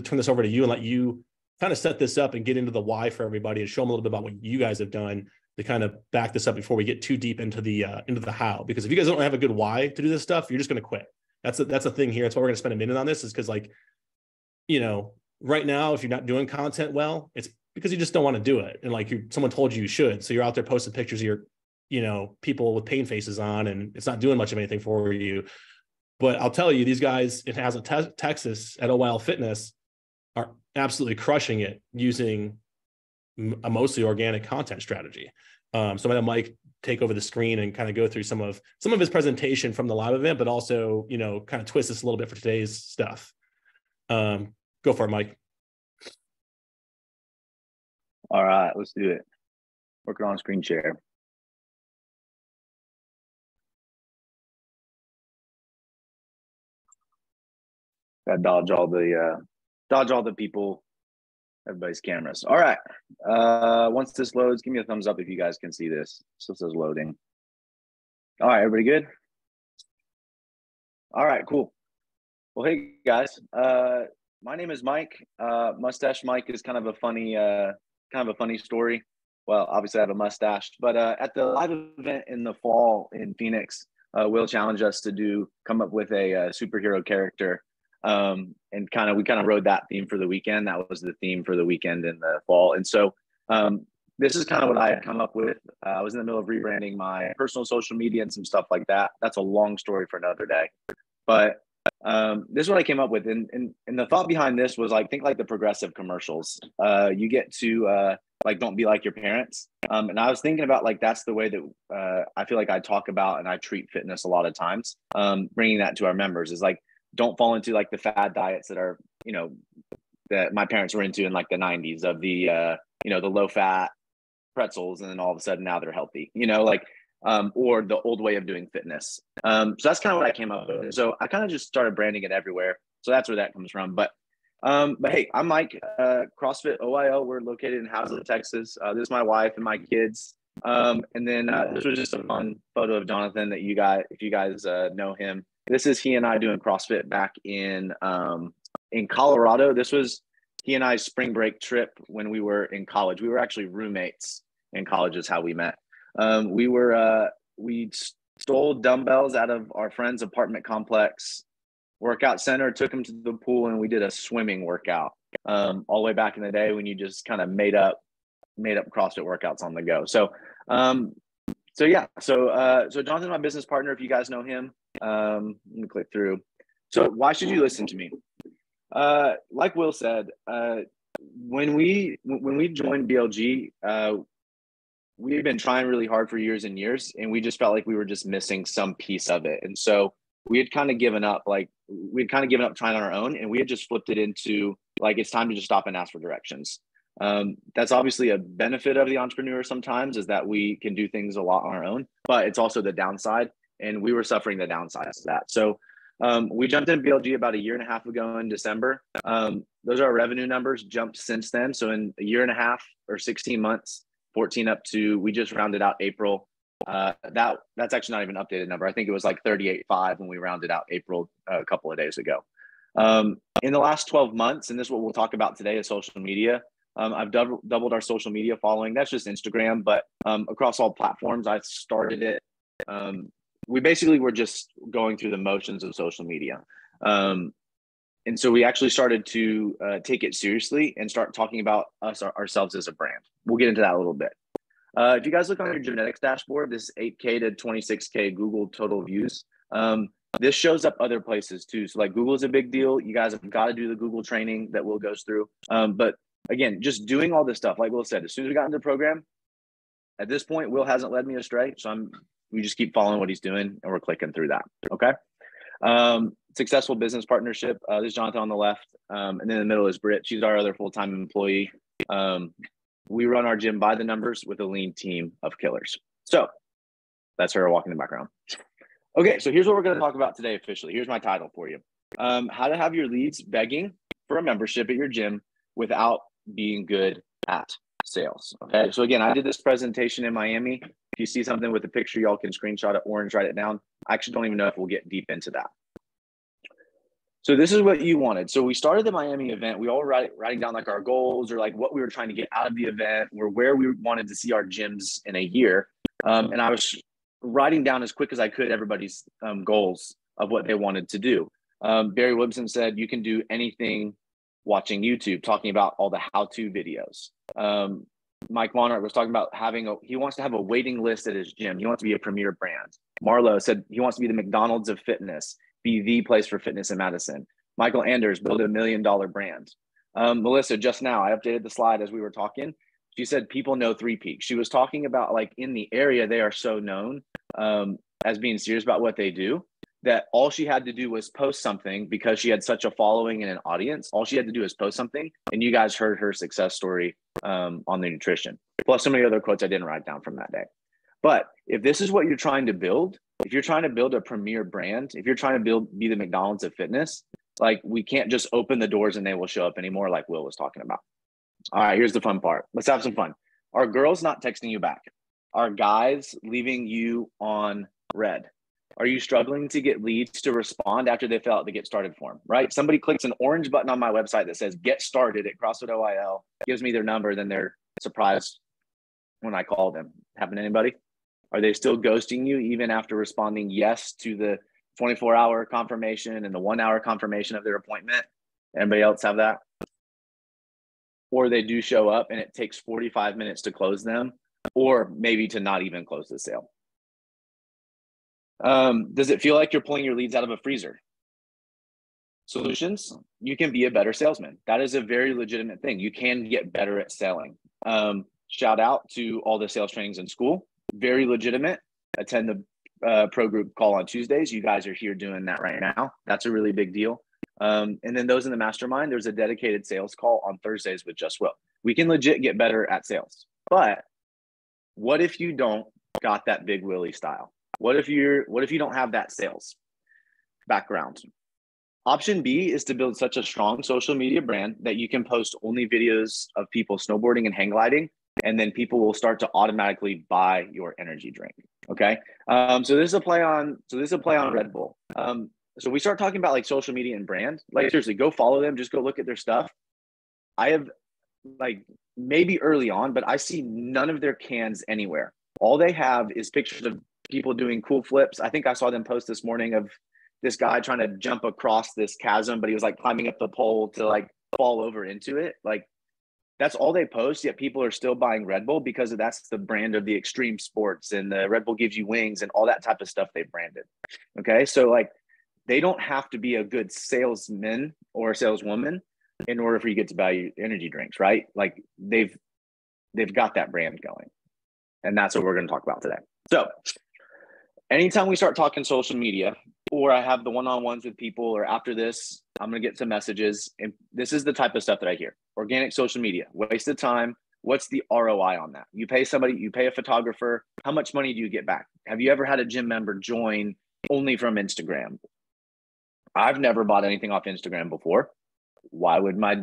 turn this over to you and let you kind of set this up and get into the why for everybody and show them a little bit about what you guys have done to kind of back this up before we get too deep into the how. Because if you guys don't have a good why to do this stuff, you're just going to quit. That's a thing here. That's why we're going to spend a minute on this, is because, like, right now, if you're not doing content well, it's because you just don't want to do it. And like someone told you should. So you're out there posting pictures of your, people with pain faces on, and it's not doing much of anything for you. But I'll tell you, these guys in Hazlet, Texas at A While Fitness are absolutely crushing it using a mostly organic content strategy. So I'm going to Mike take over the screen and kind of go through some of his presentation from the live event, but also, kind of twist this a little bit for today's stuff. Go for it, Mike. All right, let's do it. Working on screen share. Got to dodge all the people, everybody's cameras. All right. Once this loads, give me a thumbs up if you guys can see this. Still says loading. All right, everybody good? All right, cool. Well, hey guys. My name is Mike. Mustache Mike is kind of a funny story. Well, obviously I have a mustache, but at the live event in the fall in Phoenix, Will challenged us to come up with a superhero character. And we kind of rode that theme for the weekend. That was the theme for the weekend in the fall. And so this is kind of what I had come up with. I was in the middle of rebranding my personal social media and some stuff like that. That's a long story for another day. But this is what I came up with. And the thought behind this was think like the progressive commercials. You get to don't be like your parents. And I was thinking about that's the way that I feel like I talk about and I treat fitness a lot of times. Bringing that to our members is don't fall into the fad diets that are, that my parents were into in the 90s of the, the low fat pretzels. And then all of a sudden now they're healthy, or the old way of doing fitness. So that's kind of what I came up with. And so I kind of just started branding it everywhere. So that's where that comes from. But hey, I'm Mike, CrossFit OIO. We're located in Hazlet, Texas. This is my wife and my kids. And then this was just a fun photo of Jonathan that if you guys know him, this is he and I doing CrossFit back in Colorado. This was he and I's spring break trip when we were in college. We were actually roommates in college is how we met. We stole dumbbells out of our friend's apartment complex workout center, took him to the pool, and we did a swimming workout all the way back in the day when you just kind of made up CrossFit workouts on the go. So Jonathan's my business partner. If you guys know him, let me click through. So why should you listen to me? Like Will said, when we joined BLG, we had been trying really hard for years and years, and we just felt like we were just missing some piece of it. And so we had kind of given up trying on our own, and we had just flipped it into like, it's time to just stop and ask for directions. That's obviously a benefit of the entrepreneur sometimes, is that we can do things a lot on our own, but it's also the downside, and we were suffering the downsides of that. So we jumped in BLG about a year and a half ago in December. Those are our revenue numbers, jumped since then. So in a year and a half or 16 months, 14 up to, we just rounded out April. That's actually not even an updated number. I think it was like 38.5 when we rounded out April a couple of days ago. In the last 12 months, and this is what we'll talk about today, is social media. I've doubled our social media following. That's just Instagram, but across all platforms, I started it. We basically were just going through the motions of social media. And so we actually started to take it seriously and start talking about ourselves as a brand. We'll get into that a little bit. If you guys look on your genetics dashboard, this 8K to 26K Google total views, this shows up other places too. So like Google is a big deal. You guys have got to do the Google training that Will goes through. But again, just doing all this stuff, like Will said, as soon as we got into the program, at this point, Will hasn't led me astray. So we just keep following what he's doing, and we're clicking through that. Okay. Successful business partnership. There's Jonathan on the left. And then in the middle is Britt. She's our other full-time employee. We run our gym by the numbers with a lean team of killers. So that's her walking in the background. Okay. So here's what we're going to talk about today officially. Here's my title for you. How to have your leads begging for a membership at your gym without being good at sales. Okay. So again, I did this presentation in Miami. If you see something with a picture, y'all can screenshot it, orange, write it down. I actually don't even know if we'll get deep into that. So this is what you wanted. So we started the Miami event. We all were writing down like our goals, or like what we were trying to get out of the event, or where we wanted to see our gyms in a year. And I was writing down as quick as I could everybody's goals of what they wanted to do. Barry Williamson said, you can do anything watching YouTube, talking about all the how-to videos. Mike Monarch was talking about he wants to have a waiting list at his gym. He wants to be a premier brand. Marlo said he wants to be the McDonald's of fitness, be the place for fitness in Madison. Michael Anders, build $1 million brand. Melissa, just now, I updated the slide as we were talking. She said people know Three Peaks. She was talking about like in the area, they are so known as being serious about what they do, that all she had to do was post something, because she had such a following and an audience. All she had to do is post something, and you guys heard her success story on the nutrition, plus so many other quotes I didn't write down from that day. But if this is what you're trying to build, if you're trying to build a premier brand, if you're trying to be the McDonald's of fitness, like we can't just open the doors and they will show up anymore, like Will was talking about. All right, here's the fun part. Let's have some fun. Are girls not texting you back? Are guys leaving you on red? Are you struggling to get leads to respond after they fill out the get started form, right? Somebody clicks an orange button on my website that says get started at CrossFit OIL, gives me their number, then they're surprised when I call them. Happen to anybody? Are they still ghosting you even after responding yes to the 24-hour confirmation and the 1-hour confirmation of their appointment? Anybody else have that? Or they do show up and it takes 45 minutes to close them, or maybe to not even close the sale. Does it feel like you're pulling your leads out of a freezer? Solutions, you can be a better salesman. That is a very legitimate thing. You can get better at selling. Shout out to all the sales trainings in school. Very legitimate. Attend the pro group call on Tuesdays. You guys are here doing that right now. That's a really big deal. And then those in the mastermind, there's a dedicated sales call on Thursdays with Just Will. We can legit get better at sales. But what if you don't got that Big Willie style? What if you don't have that sales background? Option B is to build such a strong social media brand that you can post only videos of people snowboarding and hang gliding and then people will start to automatically buy your energy drink. Okay. So this is a play on Red Bull. So we start talking about like social media and brand. Like seriously, go follow them. Just go look at their stuff. I have like maybe early on, but I see none of their cans anywhere. All they have is pictures of people doing cool flips. I think I saw them post this morning of this guy trying to jump across this chasm, but he was like climbing up the pole to like fall over into it. Like that's all they post, yet people are still buying Red Bull because that's the brand of the extreme sports, and the Red Bull gives you wings and all that type of stuff they branded. Okay. So like they don't have to be a good salesman or saleswoman in order for you to get to buy energy drinks, right? Like they've got that brand going. And that's what we're going to talk about today. So anytime we start talking social media, or I have the one-on-ones with people, or after this, I'm going to get some messages. And this is the type of stuff that I hear. Organic social media, waste of time. What's the ROI on that? You pay somebody, you pay a photographer. How much money do you get back? Have you ever had a gym member join only from Instagram? I've never bought anything off Instagram before. Why would my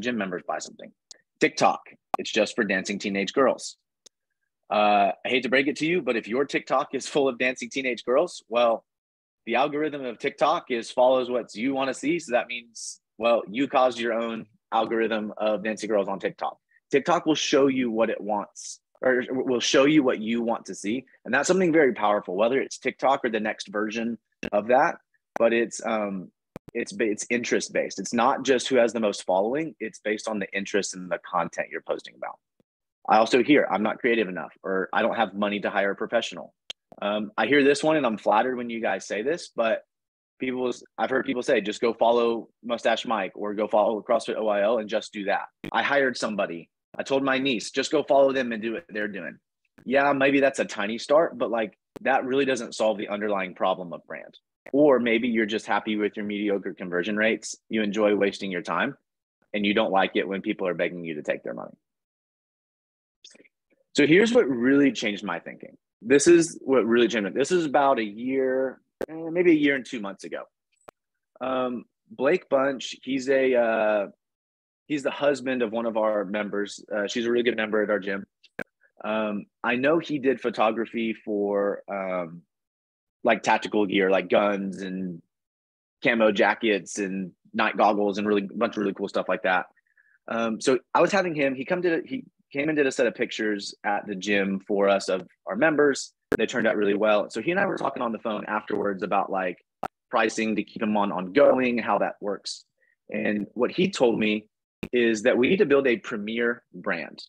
gym members buy something? TikTok, it's just for dancing teenage girls. I hate to break it to you, but if your TikTok is full of dancing teenage girls, well, the algorithm of TikTok follows what you want to see. So that means, well, you caused your own algorithm of dancing girls on TikTok. TikTok will show you what it wants, or will show you what you want to see. And that's something very powerful, whether it's TikTok or the next version of that. But it's interest based. It's not just who has the most following. It's based on the interest in the content you're posting about. I also hear I'm not creative enough, or I don't have money to hire a professional. I hear this one, and I'm flattered when you guys say this, but I've heard people say, just go follow Mustache Mike or go follow CrossFit OIL and just do that. I hired somebody. I told my niece, just go follow them and do what they're doing. Yeah, maybe that's a tiny start, but like that really doesn't solve the underlying problem of brand. Or maybe you're just happy with your mediocre conversion rates. You enjoy wasting your time, and you don't like it when people are begging you to take their money. So here's what really changed my thinking. This is what really changed. This is about a year, maybe a year and 2 months ago. Blake Bunch, he's the husband of one of our members. She's a really good member at our gym. I know he did photography for like tactical gear, like guns and camo jackets and night goggles and really a bunch of really cool stuff like that. So I was having him, he came and did a set of pictures at the gym for us of our members. They turned out really well. So he and I were talking on the phone afterwards about like pricing to keep him on ongoing, how that works. And what he told me is that we need to build a premier brand.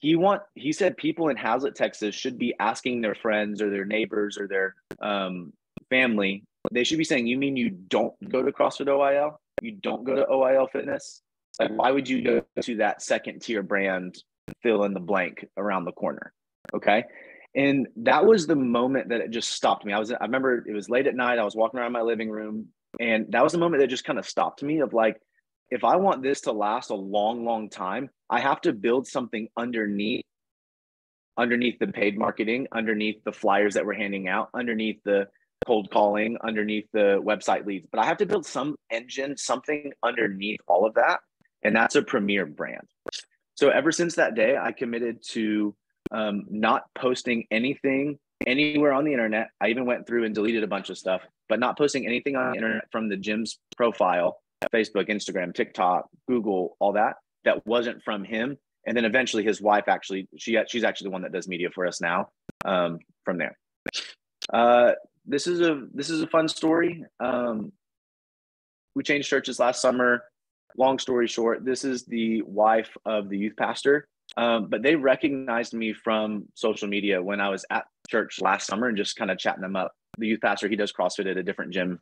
He said people in Hazlet, Texas should be asking their friends or their neighbors or their family. They should be saying, you mean you don't go to CrossFit OIL? You don't go to OIL Fitness? Like, why would you go to that second tier brand, fill in the blank around the corner? Okay. And that was the moment that it just stopped me. I remember it was late at night. I was walking around my living room, and that was the moment that just kind of stopped me of like, if I want this to last a long, long time, I have to build something underneath the paid marketing, underneath the flyers that we're handing out, underneath the cold calling, underneath the website leads. But I have to build some engine, something underneath all of that. And that's a premier brand. So ever since that day, I committed to not posting anything anywhere on the internet. I even went through and deleted a bunch of stuff, but not posting anything on the internet from the gym's profile, Facebook, Instagram, TikTok, Google, all that wasn't from him. And then eventually his wife she's actually the one that does media for us now from there. This is a fun story. We changed churches last summer. Long story short, this is the wife of the youth pastor. But they recognized me from social media when I was at church last summer and just kind of chatting them up. The youth pastor, he does CrossFit at a different gym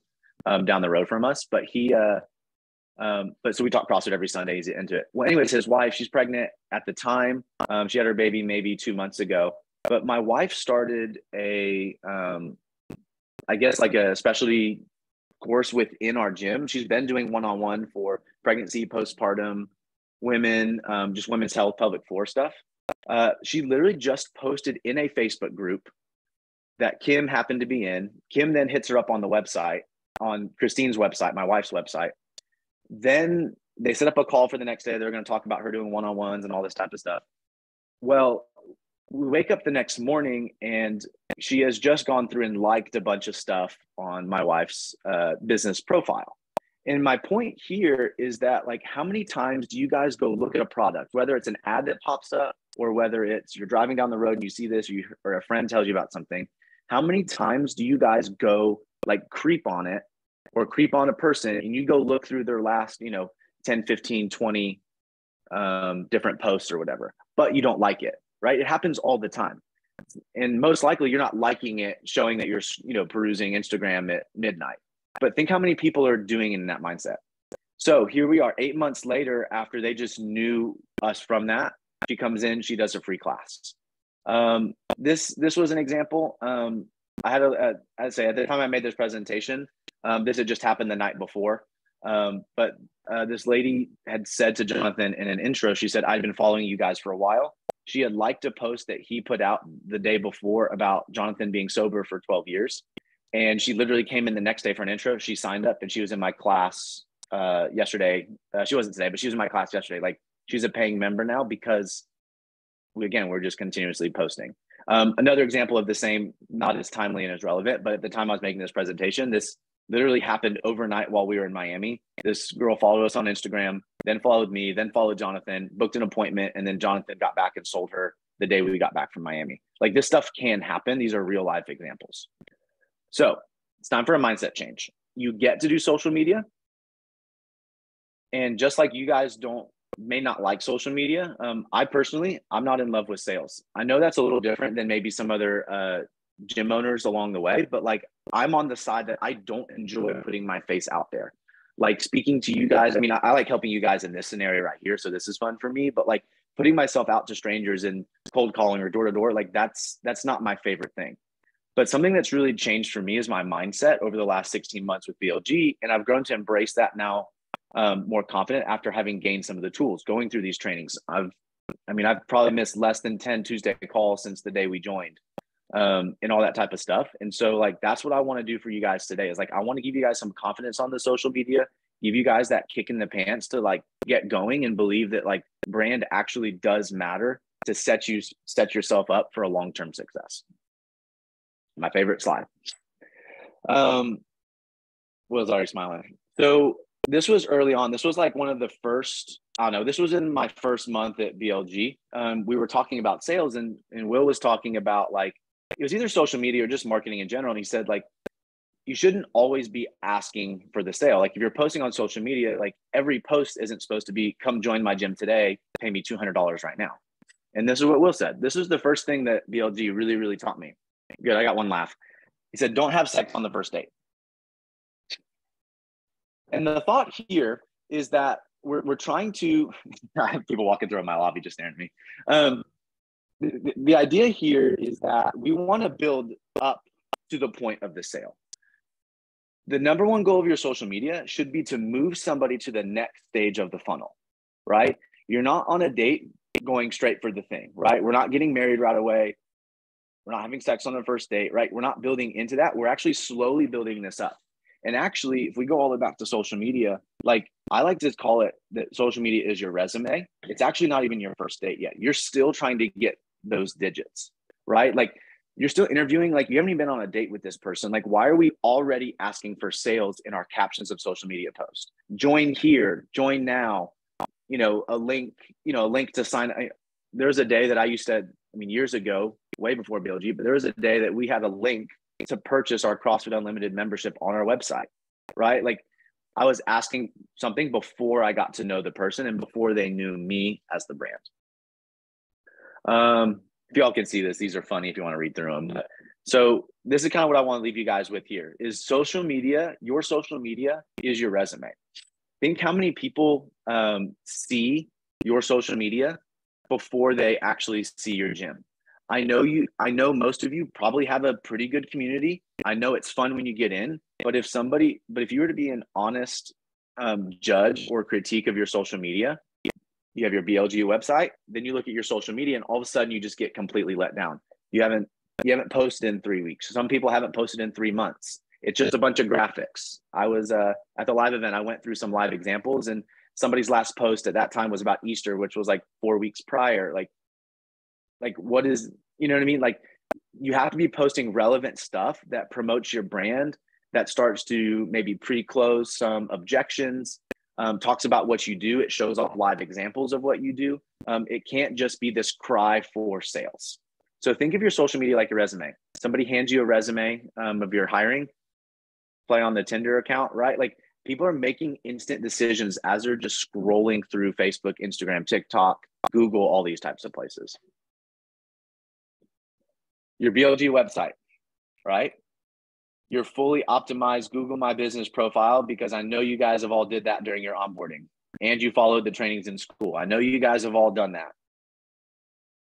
down the road from us, but so we talk CrossFit every Sunday. He's into it. Well, anyways, his wife, she's pregnant at the time. She had her baby maybe 2 months ago, but my wife started I guess like a specialty course within our gym. She's been doing one-on-one for pregnancy, postpartum, women, just women's health, pelvic floor stuff. She literally just posted in a Facebook group that Kim happened to be in. Kim then hits her up on the website, on Christine's website, my wife's website. Then they set up a call for the next day. They're going to talk about her doing one-on-ones and all this type of stuff. Well, we wake up the next morning and she has just gone through and liked a bunch of stuff on my wife's business profile. And my point here is that, like, how many times do you guys go look at a product, whether it's an ad that pops up or whether it's you're driving down the road and you see this, or a friend tells you about something? How many times do you guys go like creep on it or creep on a person and you go look through their last, 10, 15, 20 different posts or whatever, but you don't like it, right? It happens all the time. And most likely you're not liking it, showing that you're, perusing Instagram at midnight. But think how many people are doing it in that mindset. So here we are 8 months later, after they just knew us from that. She comes in, she does a free class. This was an example. I had I'd say at the time I made this presentation, this had just happened the night before. But this lady had said to Jonathan in an intro, she said, I've been following you guys for a while. She had liked a post that he put out the day before about Jonathan being sober for 12 years. And she literally came in the next day for an intro. She signed up and she was in my class yesterday. She wasn't today, but she was in my class yesterday. Like, she's a paying member now because we're just continuously posting. Another example of the same, not as timely and as relevant, but at the time I was making this presentation, this literally happened overnight while we were in Miami. This girl followed us on Instagram, then followed me, then followed Jonathan, booked an appointment, and then Jonathan got back and sold her the day we got back from Miami. Like, this stuff can happen. These are real life examples. So it's time for a mindset change. You get to do social media. And just like you guys may not like social media, I'm not in love with sales. I know that's a little different than maybe some other gym owners along the way, but like, I'm on the side that I don't enjoy putting my face out there. Like, speaking to you guys, I mean, I like helping you guys in this scenario right here. So this is fun for me, but like putting myself out to strangers and cold calling or door to door, like that's not my favorite thing. But something that's really changed for me is my mindset over the last 16 months with BLG. And I've grown to embrace that now more confident after having gained some of the tools, going through these trainings. I've probably missed less than 10 Tuesday calls since the day we joined and all that type of stuff. And so like, that's what I want to do for you guys today is like, I want to give you guys some confidence on the social media, give you guys that kick in the pants to like get going and believe that like brand actually does matter to set yourself up for a long-term success. My favorite slide. Was already smiling. So this was early on. This was like one of the first, this was in my first month at BLG. We were talking about sales and Will was talking about like, it was either social media or just marketing in general. And he said like, you shouldn't always be asking for the sale. Like if you're posting on social media, like every post isn't supposed to be, come join my gym today, pay me $200 right now. And this is what Will said. This is the first thing that BLG really, really taught me. Good, I got one laugh. He said, don't have sex on the first date. And the thought here is that we're trying to, I have people walking through my lobby just staring at me. The idea here is that we want to build up to the point of the sale. The number one goal of your social media should be to move somebody to the next stage of the funnel, right? You're not on a date going straight for the thing, right? We're not getting married right away. We're not having sex on the first date, right? We're not building into that. We're actually slowly building this up. And actually, if we go all the way back to social media, like I like to call it that social media is your resume. It's actually not even your first date yet. You're still trying to get those digits, right? Like you're still interviewing, like you haven't even been on a date with this person. Like, why are we already asking for sales in our captions of social media posts? Join here, join now, a link to sign. There's a day that I used to, years ago, way before BLG, but there was a day that we had a link to purchase our CrossFit Unlimited membership on our website, right? Like I was asking something before I got to know the person and before they knew me as the brand. If y'all can see this, these are funny if you want to read through them. So this is kind of what I want to leave you guys with here is social media. Your social media is your resume. Think how many people see your social media before they actually see your gym. I know most of you probably have a pretty good community. I know it's fun when you get in, but if you were to be an honest judge or critique of your social media, you have your BLG website, then you look at your social media and all of a sudden you just get completely let down. You haven't posted in 3 weeks. Some people haven't posted in 3 months. It's just a bunch of graphics. I was at the live event. I went through some live examples and somebody's last post at that time was about Easter, which was like 4 weeks prior. Like what is, you know what I mean? Like you have to be posting relevant stuff that promotes your brand, that starts to maybe pre-close some objections, talks about what you do. It shows off live examples of what you do. It can't just be this cry for sales. So think of your social media like a resume. Somebody hands you a resume of your hiring, play on the Tinder account, right? Like people are making instant decisions as they're just scrolling through Facebook, Instagram, TikTok, Google, all these types of places. Your BLG website, right? Your fully optimized Google My Business profile, because I know you guys have all did that during your onboarding and you followed the trainings in school. I know you guys have all done that.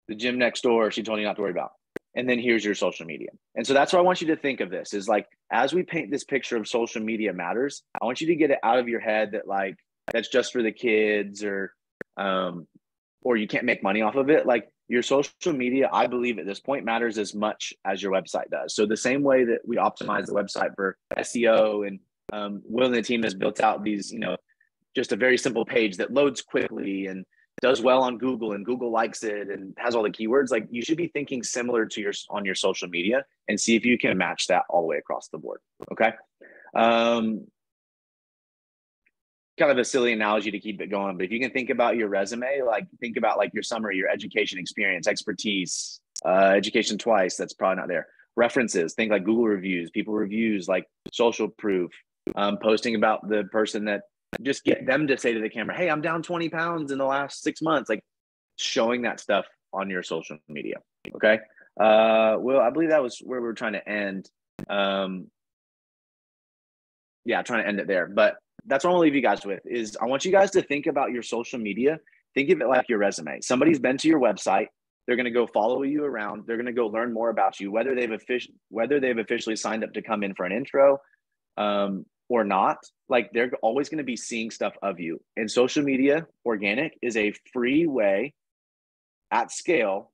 The gym next door, she told you not to worry about. And then here's your social media. And so that's what I want you to think of this is like, as we paint this picture of social media matters, I want you to get it out of your head that like, that's just for the kids or you can't make money off of it. Like your social media, I believe at this point matters as much as your website does. So the same way that we optimize the website for SEO and Will and the team has built out these, you know, just a very simple page that loads quickly and does well on Google and Google likes it and has all the keywords. Like you should be thinking similar to on your social media and see if you can match that all the way across the board. Okay. Kind of a silly analogy to keep it going, but if you can think about your resume, like think about like your summary, your education, experience, expertise, education twice, that's probably not there. References, think like Google reviews, people reviews, like social proof, posting about the person that, just get them to say to the camera, hey, I'm down 20 pounds in the last 6 months, like showing that stuff on your social media. Okay. Well, I believe that was where we were trying to end. Trying to end it there, but that's what I'll leave you guys with is I want you guys to think about your social media. Think of it like your resume. Somebody's been to your website. They're going to go follow you around. They're going to go learn more about you, whether they've officially signed up to come in for an intro, or not. Like they're always going to be seeing stuff of you. And social media, organic, is a free way at scale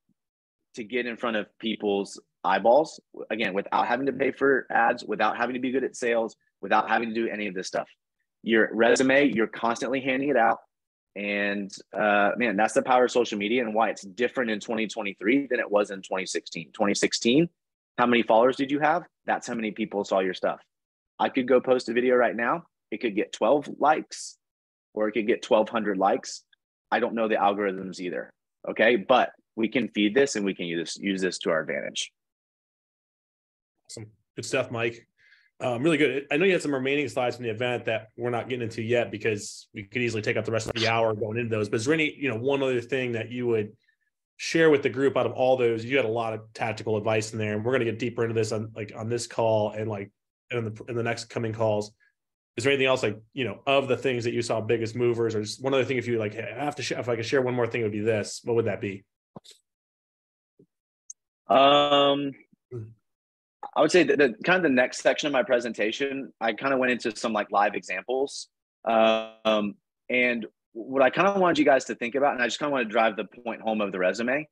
to get in front of people's eyeballs, again, without having to pay for ads, without having to be good at sales, without having to do any of this stuff. Your resume, you're constantly handing it out. And man, that's the power of social media and why it's different in 2023 than it was in 2016. 2016, how many followers did you have? That's how many people saw your stuff. I could go post a video right now. It could get 12 likes or it could get 1,200 likes. I don't know the algorithms either. Okay. But we can feed this and we can use this to our advantage. Awesome. Good stuff, Mike. Really good. I know you had some remaining slides from the event that we're not getting into yet because we could easily take up the rest of the hour going into those. But is there any, one other thing that you would share with the group out of all those? You had a lot of tactical advice in there, and we're going to get deeper into this on this call and in the next coming calls. Is there anything else of the things that you saw biggest movers, or just one other thing? If you have to if I could share one more thing, it would be this. What would that be? I would say that the kind of the next section of my presentation, I kind of went into some live examples. And what I kind of wanted you guys to think about, and I just kind of want to drive the point home of the resume.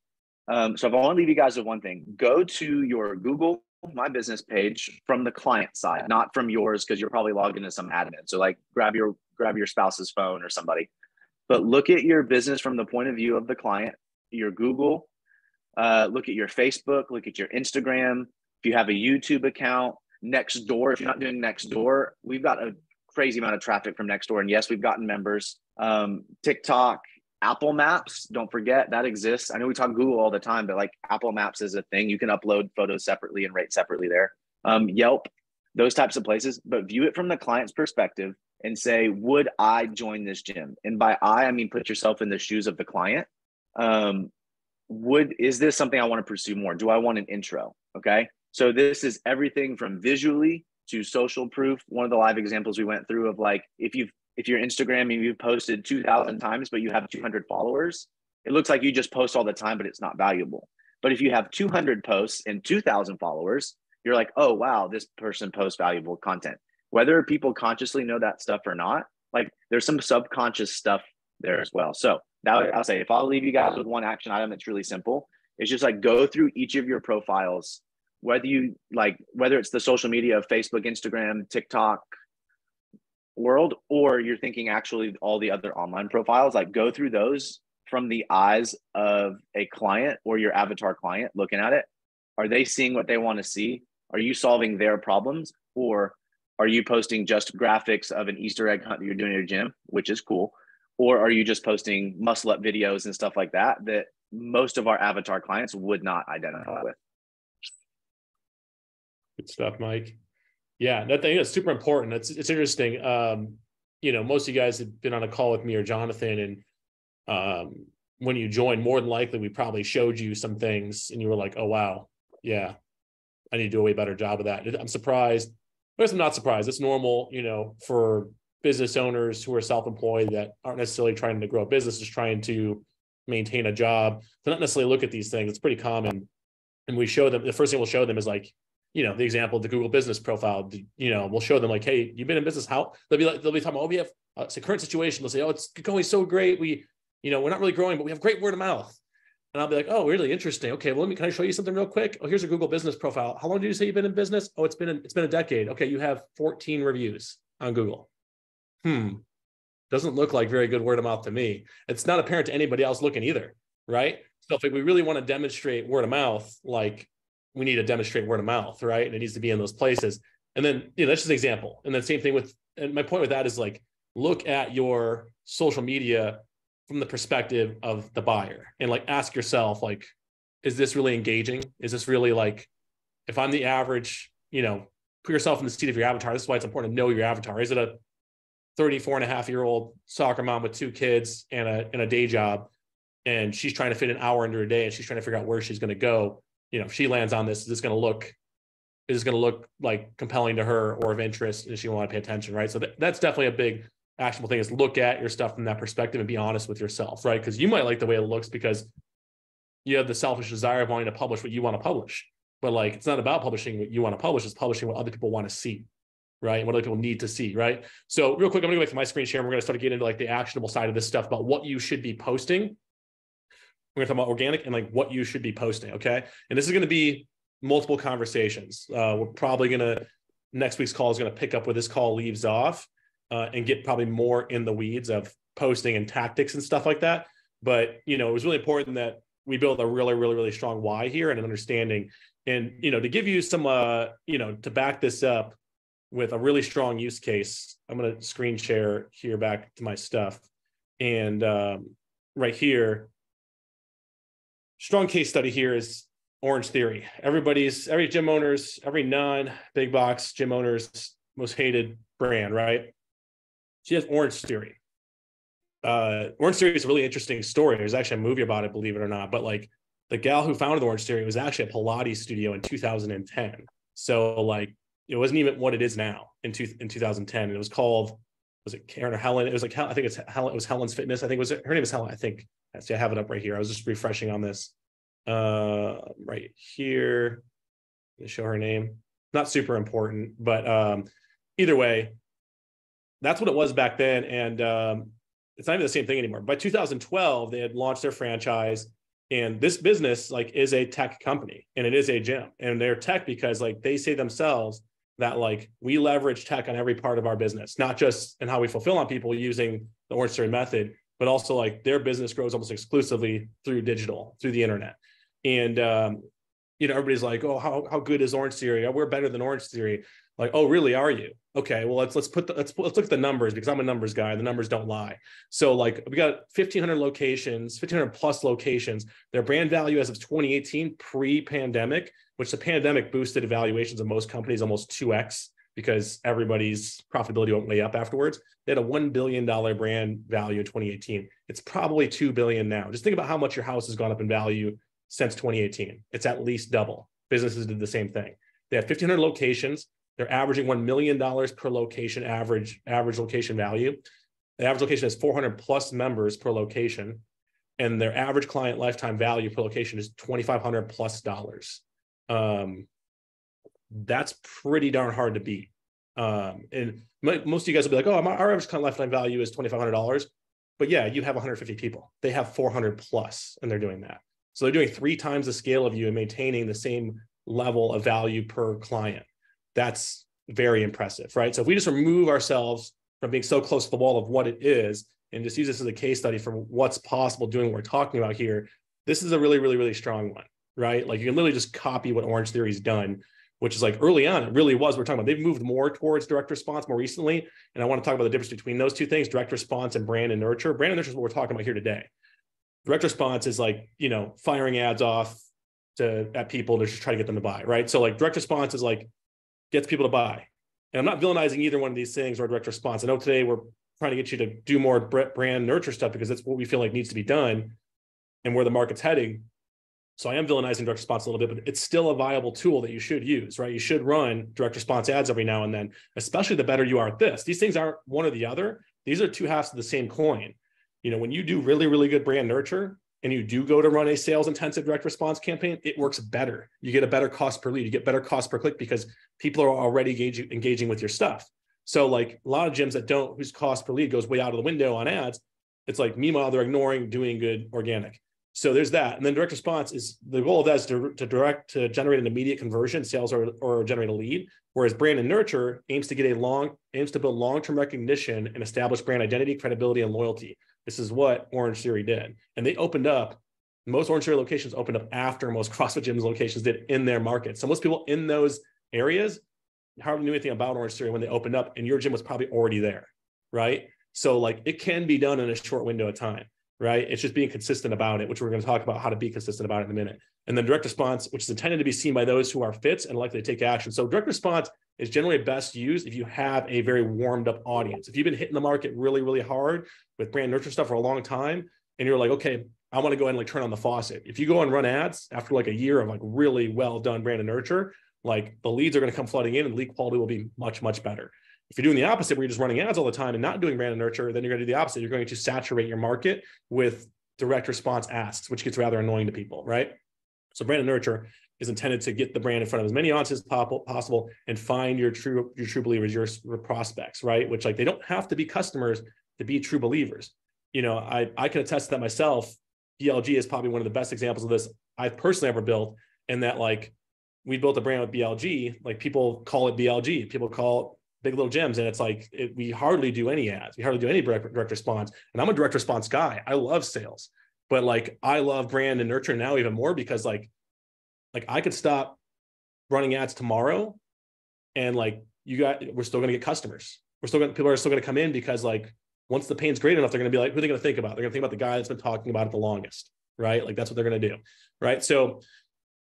So if I want to leave you guys with one thing, go to your Google My Business page from the client side, not from yours, because you're probably logged into some admin. So grab your spouse's phone or somebody, but look at your business from the point of view of the client, your Google, look at your Facebook, look at your Instagram. If you have a YouTube account, Nextdoor, if you're not doing Nextdoor, we've got a crazy amount of traffic from Nextdoor. And yes, we've gotten members. TikTok, Apple Maps, don't forget that exists. I know we talk Google all the time, but Apple Maps is a thing. You can upload photos separately and rate separately there. Yelp, those types of places, but view it from the client's perspective and say, would I join this gym? And by I mean, put yourself in the shoes of the client. Is this something I want to pursue more? Do I want an intro? Okay. So this is everything from visually to social proof. One of the live examples we went through of if your Instagram, you've posted 2,000 times, but you have 200 followers, it looks like you just post all the time, but it's not valuable. But if you have 200 posts and 2,000 followers, you're like, oh, wow, this person posts valuable content. Whether people consciously know that stuff or not, there's some subconscious stuff there as well. So I'll say, if I'll leave you guys with one action item that's really simple, it's just go through each of your profiles, whether it's the social media of Facebook, Instagram, TikTok, world, or you're thinking actually all the other online profiles, like go through those from the eyes of a client or your avatar client looking at it. Are they seeing what they want to see? Are you solving their problems? Or are you posting just graphics of an Easter egg hunt that you're doing at your gym, which is cool? Or are you just posting muscle up videos and stuff like that that most of our avatar clients would not identify with? Good stuff, Mike. Yeah, that thing is super important. It's interesting. Most of you guys have been on a call with me or Jonathan, and when you joined, more than likely we probably showed you some things and you were like, oh wow, yeah, I need to do a way better job of that. I'm surprised. I guess I'm not surprised. It's normal, for business owners who are self-employed that aren't necessarily trying to grow a business, just trying to maintain a job, to not necessarily look at these things. It's pretty common. And we show them, the first thing we'll show them is like, the example of the Google business profile. We'll show them like, hey, you've been in business. How? They'll be talking about, oh, we have it's a current situation. They'll say, oh, it's going so great. We're not really growing, but we have great word of mouth. And I'll be like, oh, really interesting. Okay, well, can I show you something real quick? Oh, here's a Google business profile. How long did you say you've been in business? Oh, it's been a decade. Okay, you have 14 reviews on Google. Doesn't look like very good word of mouth to me. It's not apparent to anybody else looking either, right? So if we really want to demonstrate word of mouth, like we need to demonstrate word of mouth, right? And it needs to be in those places. And then, that's just an example. And then same thing and my point with that is like, look at your social media from the perspective of the buyer and like ask yourself, like, is this really engaging? Is this really like, if I'm the average, put yourself in the seat of your avatar. This is why it's important to know your avatar. Is it a 34-and-a-half-year-old soccer mom with 2 kids and a day job, and she's trying to fit an hour into her day and she's trying to figure out where she's going to go? If she lands on this, is this going to look like compelling to her or of interest, and she want to pay attention, right? So that's definitely a big actionable thing, is look at your stuff from that perspective and be honest with yourself, right? Because you might like the way it looks because you have the selfish desire of wanting to publish what you want to publish, but like, it's not about publishing what you want to publish, it's publishing what other people want to see, right? And what other people need to see, right? So real quick, I'm gonna go back to my screen share, and we're gonna start to get into like the actionable side of this stuff about what you should be posting. We're gonna talk about organic and like what you should be posting, okay? And this is gonna be multiple conversations. We're probably next week's call is gonna pick up where this call leaves off, and get probably more in the weeds of posting and tactics and stuff like that. But, it was really important that we build a really, really, really strong why here and an understanding. And, to give you some, to back this up with a really strong use case, I'm going to screen share here back to my stuff. And right here, strong case study here is Orange Theory. Every gym owner's, every non-big box gym owner's most hated brand, right? She has Orange Theory. Orange Theory is a really interesting story. There's actually a movie about it, believe it or not. But like the gal who founded the Orange Theory was actually a Pilates studio in 2010. So like it wasn't even what it is now in 2010. And it was called, was it Karen or Helen? It was like, I think it was Helen's Fitness. I think her name is Helen. I think. See, I have it up right here. I was just refreshing on this. Right here. To show her name. Not super important, but either way, that's what it was back then. And it's not even the same thing anymore. By 2012, they had launched their franchise, and this business like is a tech company, and it is a gym, and they're tech because like they say themselves that like we leverage tech on every part of our business, not just in how we fulfill on people using the Orange Theory method, but also like their business grows almost exclusively through digital, through the internet. And everybody's like, oh, how good is Orange Theory? We're better than Orange Theory. Like, oh, really? Are you? Okay, well, let's look at the numbers, because I'm a numbers guy. The numbers don't lie. So like we got 1,500 locations, 1,500 plus locations. Their brand value as of 2018, pre-pandemic, which the pandemic boosted valuations of most companies almost 2x because everybody's profitability went way up afterwards. They had a $1 billion brand value in 2018. It's probably $2 billion now. Just think about how much your house has gone up in value since 2018. It's at least double. Businesses did the same thing. They have 1,500 locations. They're averaging $1 million per location, average location value. The average location has 400 plus members per location, and their average client lifetime value per location is $2,500 plus. That's pretty darn hard to beat. And most of you guys will be like, oh, our average client lifetime value is $2,500. But yeah, you have 150 people. They have 400 plus, and they're doing that. So they're doing 3 times the scale of you and maintaining the same level of value per client. That's very impressive, right? So if we just remove ourselves from being so close to the wall of what it is, and just use this as a case study for what's possible doing what we're talking about here. This is a really, really, really strong one, right? Like you can literally just copy what Orange Theory's done, which is like early on, it really was. We're talking about, they've moved more towards direct response more recently. And I want to talk about the difference between those two things, direct response and brand and nurture. Brand and nurture is what we're talking about here today. Direct response is like, firing ads off at people to just try to get them to buy, right? So like direct response is like, gets people to buy. And I'm not villainizing either one of these things or direct response. I know today we're trying to get you to do more brand nurture stuff because that's what we feel like needs to be done and where the market's heading. So I am villainizing direct response a little bit, but it's still a viable tool that you should use, right? You should run direct response ads every now and then, especially the better you are at this. These things aren't one or the other. These are two halves of the same coin. When you do really, really good brand nurture and you do go to run a sales intensive direct response campaign, it works better. You get a better cost per lead, you get better cost per click because people are already engaging with your stuff. So like a lot of gyms that don't, whose cost per lead goes way out of the window on ads, it's like, meanwhile, they're ignoring doing good organic. So there's that. And then direct response is, the goal of that is to generate an immediate conversion, sales or generate a lead. Whereas brand and nurture aims to build long-term recognition and establish brand identity, credibility, and loyalty. This is what Orange Theory did. And they most Orange Theory locations opened up after most CrossFit gyms locations did in their market. So most people in those areas hardly knew anything about Orange Theory when they opened up, and your gym was probably already there, right? So like it can be done in a short window of time. Right? It's just being consistent about it, which we're going to talk about how to be consistent about it in a minute. And then direct response, which is intended to be seen by those who are fits and likely to take action. So direct response is generally best used if you have a very warmed up audience. If you've been hitting the market really, really hard with brand nurture stuff for a long time, and you're like, okay, I want to go ahead and like turn on the faucet. If you go and run ads after like a year of like really well done brand and nurture, like the leads are going to come flooding in and lead quality will be much, much better. If you're doing the opposite, where you're just running ads all the time and not doing brand and nurture, then you're going to do the opposite. You're going to saturate your market with direct response asks, which gets rather annoying to people, right? So brand and nurture is intended to get the brand in front of as many audiences as possible and find your true believers, your prospects, right? Which like they don't have to be customers to be true believers. I can attest to that myself. BLG is probably one of the best examples of this I've personally ever built, and that like we built a brand with BLG, like people call it BLG, people call it Big Little Gyms. And it's like, we hardly do any ads. We hardly do any direct response. And I'm a direct response guy. I love sales, but like, I love brand and nurture now even more because like I could stop running ads tomorrow and like we're still going to get customers. People are still going to come in because like, once the pain's great enough, they're going to be like, who are they going to think about? They're going to think about the guy that's been talking about it the longest, right? Like that's what they're going to do. Right. So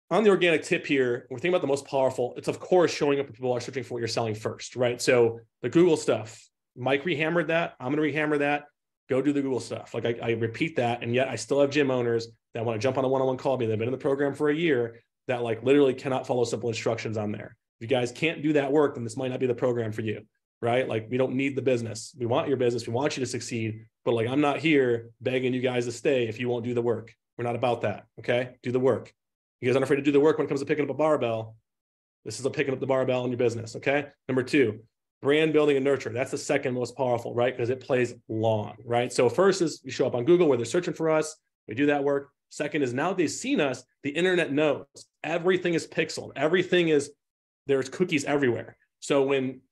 on the organic tip here, we're thinking about the most powerful. It's of course showing up when people are searching for what you're selling first, right? So the Google stuff, Mike rehammered that. I'm going to rehammer that. Go do the Google stuff. Like I repeat that. And yet I still have gym owners that want to jump on a one-on-one call with me. They've been in the program for a year that like literally cannot follow simple instructions on there. If you guys can't do that work, then this might not be the program for you, right? Like we don't need the business. We want your business. We want you to succeed. But like, I'm not here begging you guys to stay if you won't do the work. We're not about that. Okay. Do the work. You guys aren't afraid to do the work when it comes to picking up a barbell. This is a picking up the barbell in your business, okay? Number 2, brand building and nurture. That's the second most powerful, right? Because it plays long, right? So first is we show up on Google where they're searching for us. We do that work. Second is now they've seen us, the internet knows. Everything is pixeled. There's cookies everywhere. So when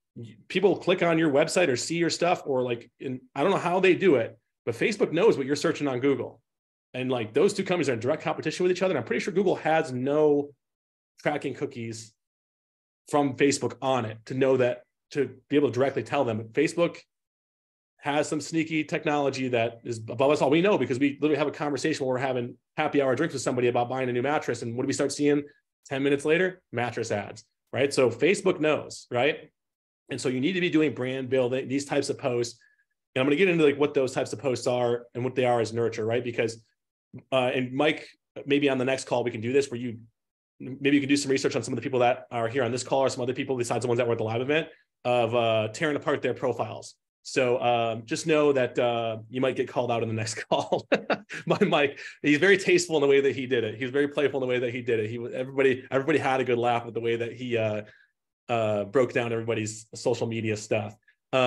people click on your website or see your stuff or like, I don't know how they do it, but Facebook knows what you're searching on Google. And like those two companies are in direct competition with each other. And I'm pretty sure Google has no tracking cookies from Facebook on it to know that, to be able to directly tell them. But Facebook has some sneaky technology that is above us all. We know because we literally have a conversation where we're having happy hour drinks with somebody about buying a new mattress. And what do we start seeing 10 minutes later? Mattress ads, right? So Facebook knows, right? And so you need to be doing brand building, these types of posts. And I'm going to get into like what those types of posts are and what they are as nurture, right? Because and Mike, maybe on the next call, we can do this where maybe you can do some research on some of the people that are here on this call or some other people besides the ones that were at the live event of tearing apart their profiles. So just know that you might get called out in the next call. Mike, he's very tasteful in the way that he did it. He was very playful in the way that he did it. Everybody had a good laugh at the way that he broke down everybody's social media stuff. Sorry,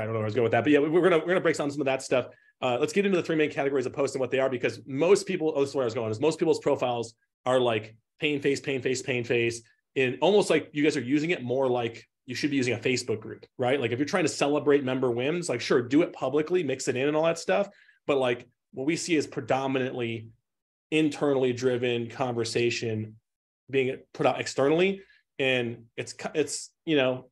I don't know where I was going with that, but yeah, we're gonna break down some of that stuff. Let's get into the 3 main categories of posts and what they are, because most people, this is where I was going, is most people's profiles are like pain face, and almost like you guys are using it more like you should be using a Facebook group, right? Like if you're trying to celebrate member wins, like sure, do it publicly, mix it in and all that stuff. But like what we see is predominantly internally driven conversation being put out externally. And it's the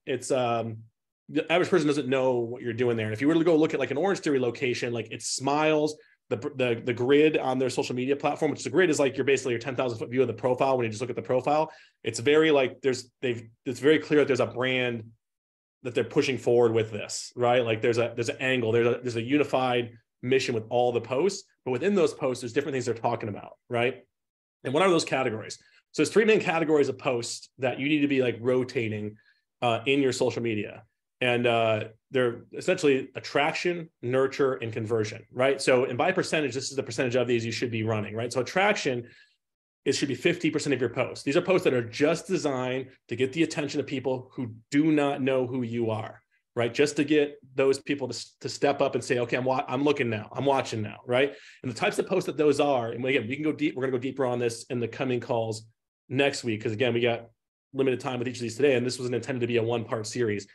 average person doesn't know what you're doing there. And if you were to go look at like an Orange Theory location, like it smiles, the grid on their social media platform, which the grid is like your 10,000 foot view of the profile. When you just look at the profile, it's very like it's very clear that there's a brand that they're pushing forward with this, right? Like there's an angle, there's a unified mission with all the posts, but within those posts, there's different things they're talking about, right? And what are those categories? So there's 3 main categories of posts that you need to be like rotating in your social media. And they're essentially attraction, nurture, and conversion, right? So, and by percentage, this is the percentage of these you should be running, right? So attraction, it should be 50% of your posts. These are posts that are just designed to get the attention of people who do not know who you are, right? Just to get those people to step up and say, okay, I'm looking now, I'm watching now, right? And the types of posts that those are, and again, we can go deep, we're gonna go deeper on this in the coming calls next week, because again, we got limited time with each of these today, and this was intended to be a 1-part series.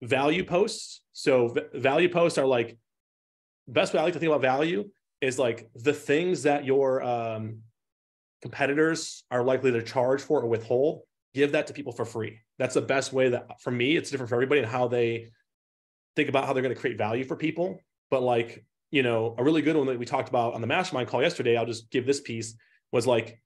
Value posts. So value posts are like, best way I like to think about value is like the things that your competitors are likely to charge for or withhold, give that to people for free. That's the best way that, for me, it's different for everybody and how they think about how they're going to create value for people. But like, you know, a really good one that we talked about on the mastermind call yesterday, I'll just give this piece, was like,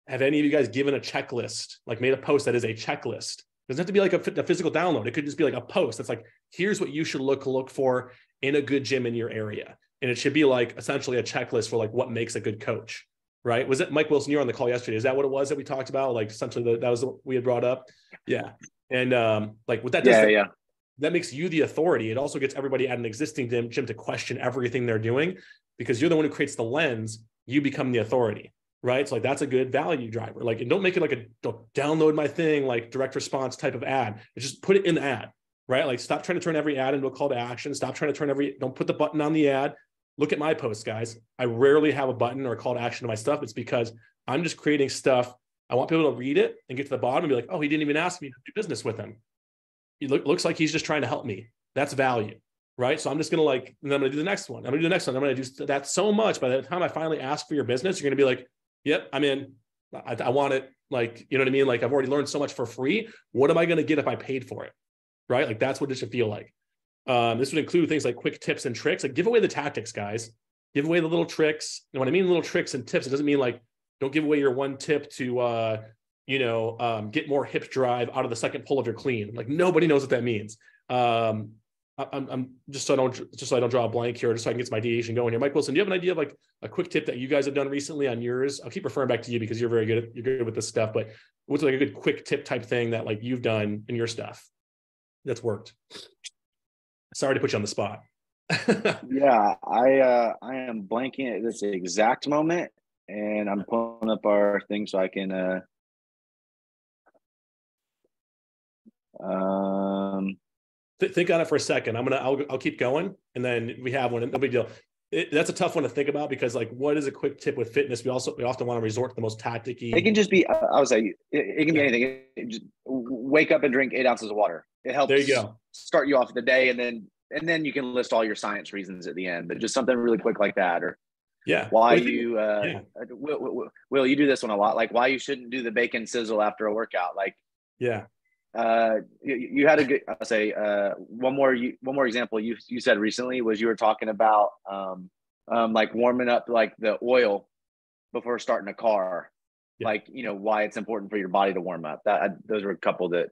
have any of you guys given a checklist, like made a post that is a checklist? It doesn't have to be like a physical download. It could just be like a post that's like, here's what you should look for in a good gym in your area. And it should be like essentially a checklist for like what makes a good coach, right? Was it Mike Wilson, you were on the call yesterday? Is that what it was that we talked about? Like essentially that was what we had brought up. Yeah. And like what that does, that makes you the authority. It also gets everybody at an existing gym to question everything they're doing, because you're the one who creates the lens. You become the authority. Right. So like that's a good value driver. Like, and don't make it like don't download my thing, like direct response type of ad. Just put it in the ad, right? Like stop trying to turn every ad into a call to action. Stop trying to don't put the button on the ad. Look at my posts, guys. I rarely have a button or a call to action to my stuff. It's because I'm just creating stuff. I want people to read it and get to the bottom and be like, oh, he didn't even ask me to do business with him. He looks like he's just trying to help me. That's value. Right. So I'm just going to like, and then I'm going to do the next one. I'm going to do the next one. I'm going to do that so much. By the time I finally ask for your business, you're going to be like, yep, I'm in. I want it. Like, you know what I mean? Like I've already learned so much for free. What am I going to get if I paid for it? Right? Like that's what it should feel like. This would include things like quick tips and tricks. Like give away the tactics, guys. Give away the little tricks. And when I mean little tricks and tips, it doesn't mean like don't give away your one tip to get more hip drive out of the second pull of your clean. Like nobody knows what that means. I'm just so I don't draw a blank here, just so I can get my ideation going here. Mike Wilson, do you have an idea of like a quick tip that you guys have done recently on yours? I'll keep referring back to you because you're good with this stuff, but what's like a good quick tip type thing that like you've done in your stuff that's worked? Sorry to put you on the spot. Yeah, I am blanking at this exact moment, and I'm pulling up our thing so I can think on it for a second. I'll keep going, and then we have one. No big deal. That's a tough one to think about because, like, what is a quick tip with fitness? We often want to resort to the most tactical. It can just be. I would say it can be anything. Just wake up and drink 8 ounces of water. It helps. There you go. Start you off the day, and then you can list all your science reasons at the end. But just something really quick like that, or why you Will, you do this one a lot. Like why you shouldn't do the bacon sizzle after a workout. Like you had a good, I'll say, one more example you said recently was you were talking about like warming up like the oil before starting a car, like, you know, why it's important for your body to warm up. Those were a couple that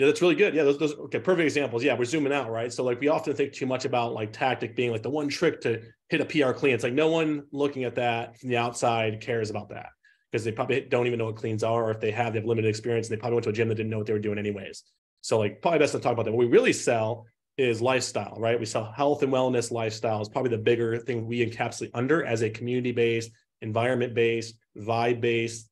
that's really good. Those okay, perfect examples. We're zooming out, right? So like we often think too much about like tactic being like the one trick to hit a PR clean. It's like no one looking at that from the outside cares about that, because they probably don't even know what cleans are, or if they have limited experience and they probably went to a gym that didn't know what they were doing anyways. So like probably best to talk about that. What we really sell is lifestyle, right? We sell health and wellness lifestyle is probably the bigger thing we encapsulate under as a community-based, environment-based, vibe-based,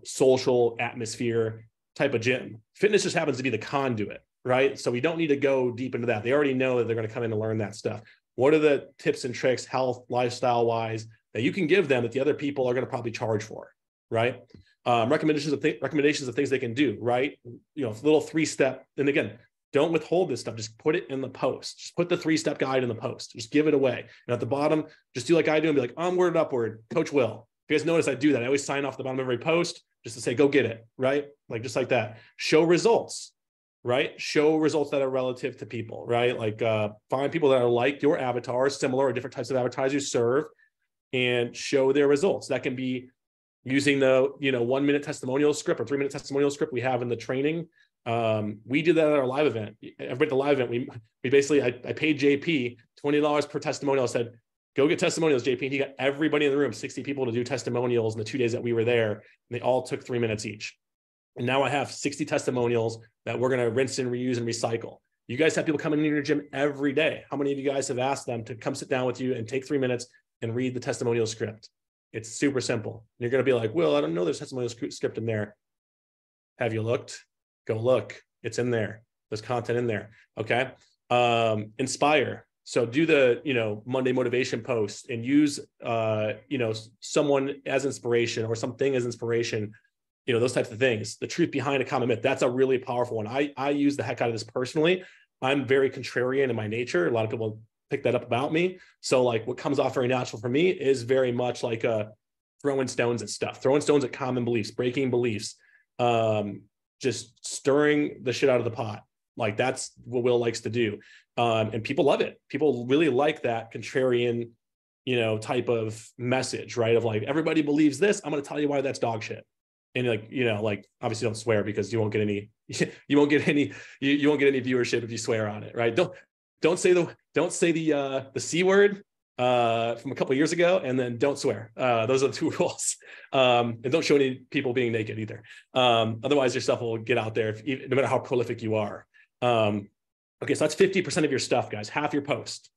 social atmosphere type of gym. Fitness just happens to be the conduit, right? So we don't need to go deep into that. They already know that they're going to come in and learn that stuff. What are the tips and tricks, health, lifestyle-wise, that you can give them that the other people are going to probably charge for, right? recommendations of things they can do, right? Little 3-step. And again, don't withhold this stuff. Just put it in the post. Just put the 3-step guide in the post. Just give it away. And at the bottom, just do like I do and be like, onward and upward, Coach Will. If you guys notice, I do that. I always sign off the bottom of every post just to say, go get it, right? Like, just like that. Show results, right? Show results that are relative to people, right? Like, find people that are like your avatar, similar or different types of avatars you serve, and show their results. That can be using the 1-minute testimonial script or 3-minute testimonial script we have in the training. We did that at our live event. Everybody at the live event, we basically, I paid JP $20 per testimonial. I said, go get testimonials, JP. And he got everybody in the room, 60 people, to do testimonials in the 2 days that we were there. And they all took 3 minutes each. And now I have 60 testimonials that we're going to rinse and reuse and recycle. You guys have people coming in your gym every day. How many of you guys have asked them to come sit down with you and take 3 minutes and read the testimonial script? It's super simple. And you're going to be like, well, I don't know there's testimonial script in there. Have you looked? Go look. It's in there. There's content in there. Okay. Inspire. So do the, Monday motivation post and use, someone as inspiration or something as inspiration, those types of things. The truth behind a common myth. That's a really powerful one. I use the heck out of this personally. I'm very contrarian in my nature. A lot of people pick that up about me. So like what comes off very natural for me is very much like throwing stones at stuff, throwing stones at common beliefs, breaking beliefs, just stirring the shit out of the pot. Like that's what Will likes to do. And people love it. People really like that contrarian, type of message, right? Of like, everybody believes this. I'm going to tell you why that's dog shit. And like, obviously don't swear because you won't get any, you won't get any viewership if you swear on it, right? Don't say the C word from a couple of years ago, and then don't swear. Those are the 2 rules. And don't show any people being naked either. Otherwise your stuff will get out there no matter how prolific you are. Okay, so that's 50% of your stuff, guys, half your post,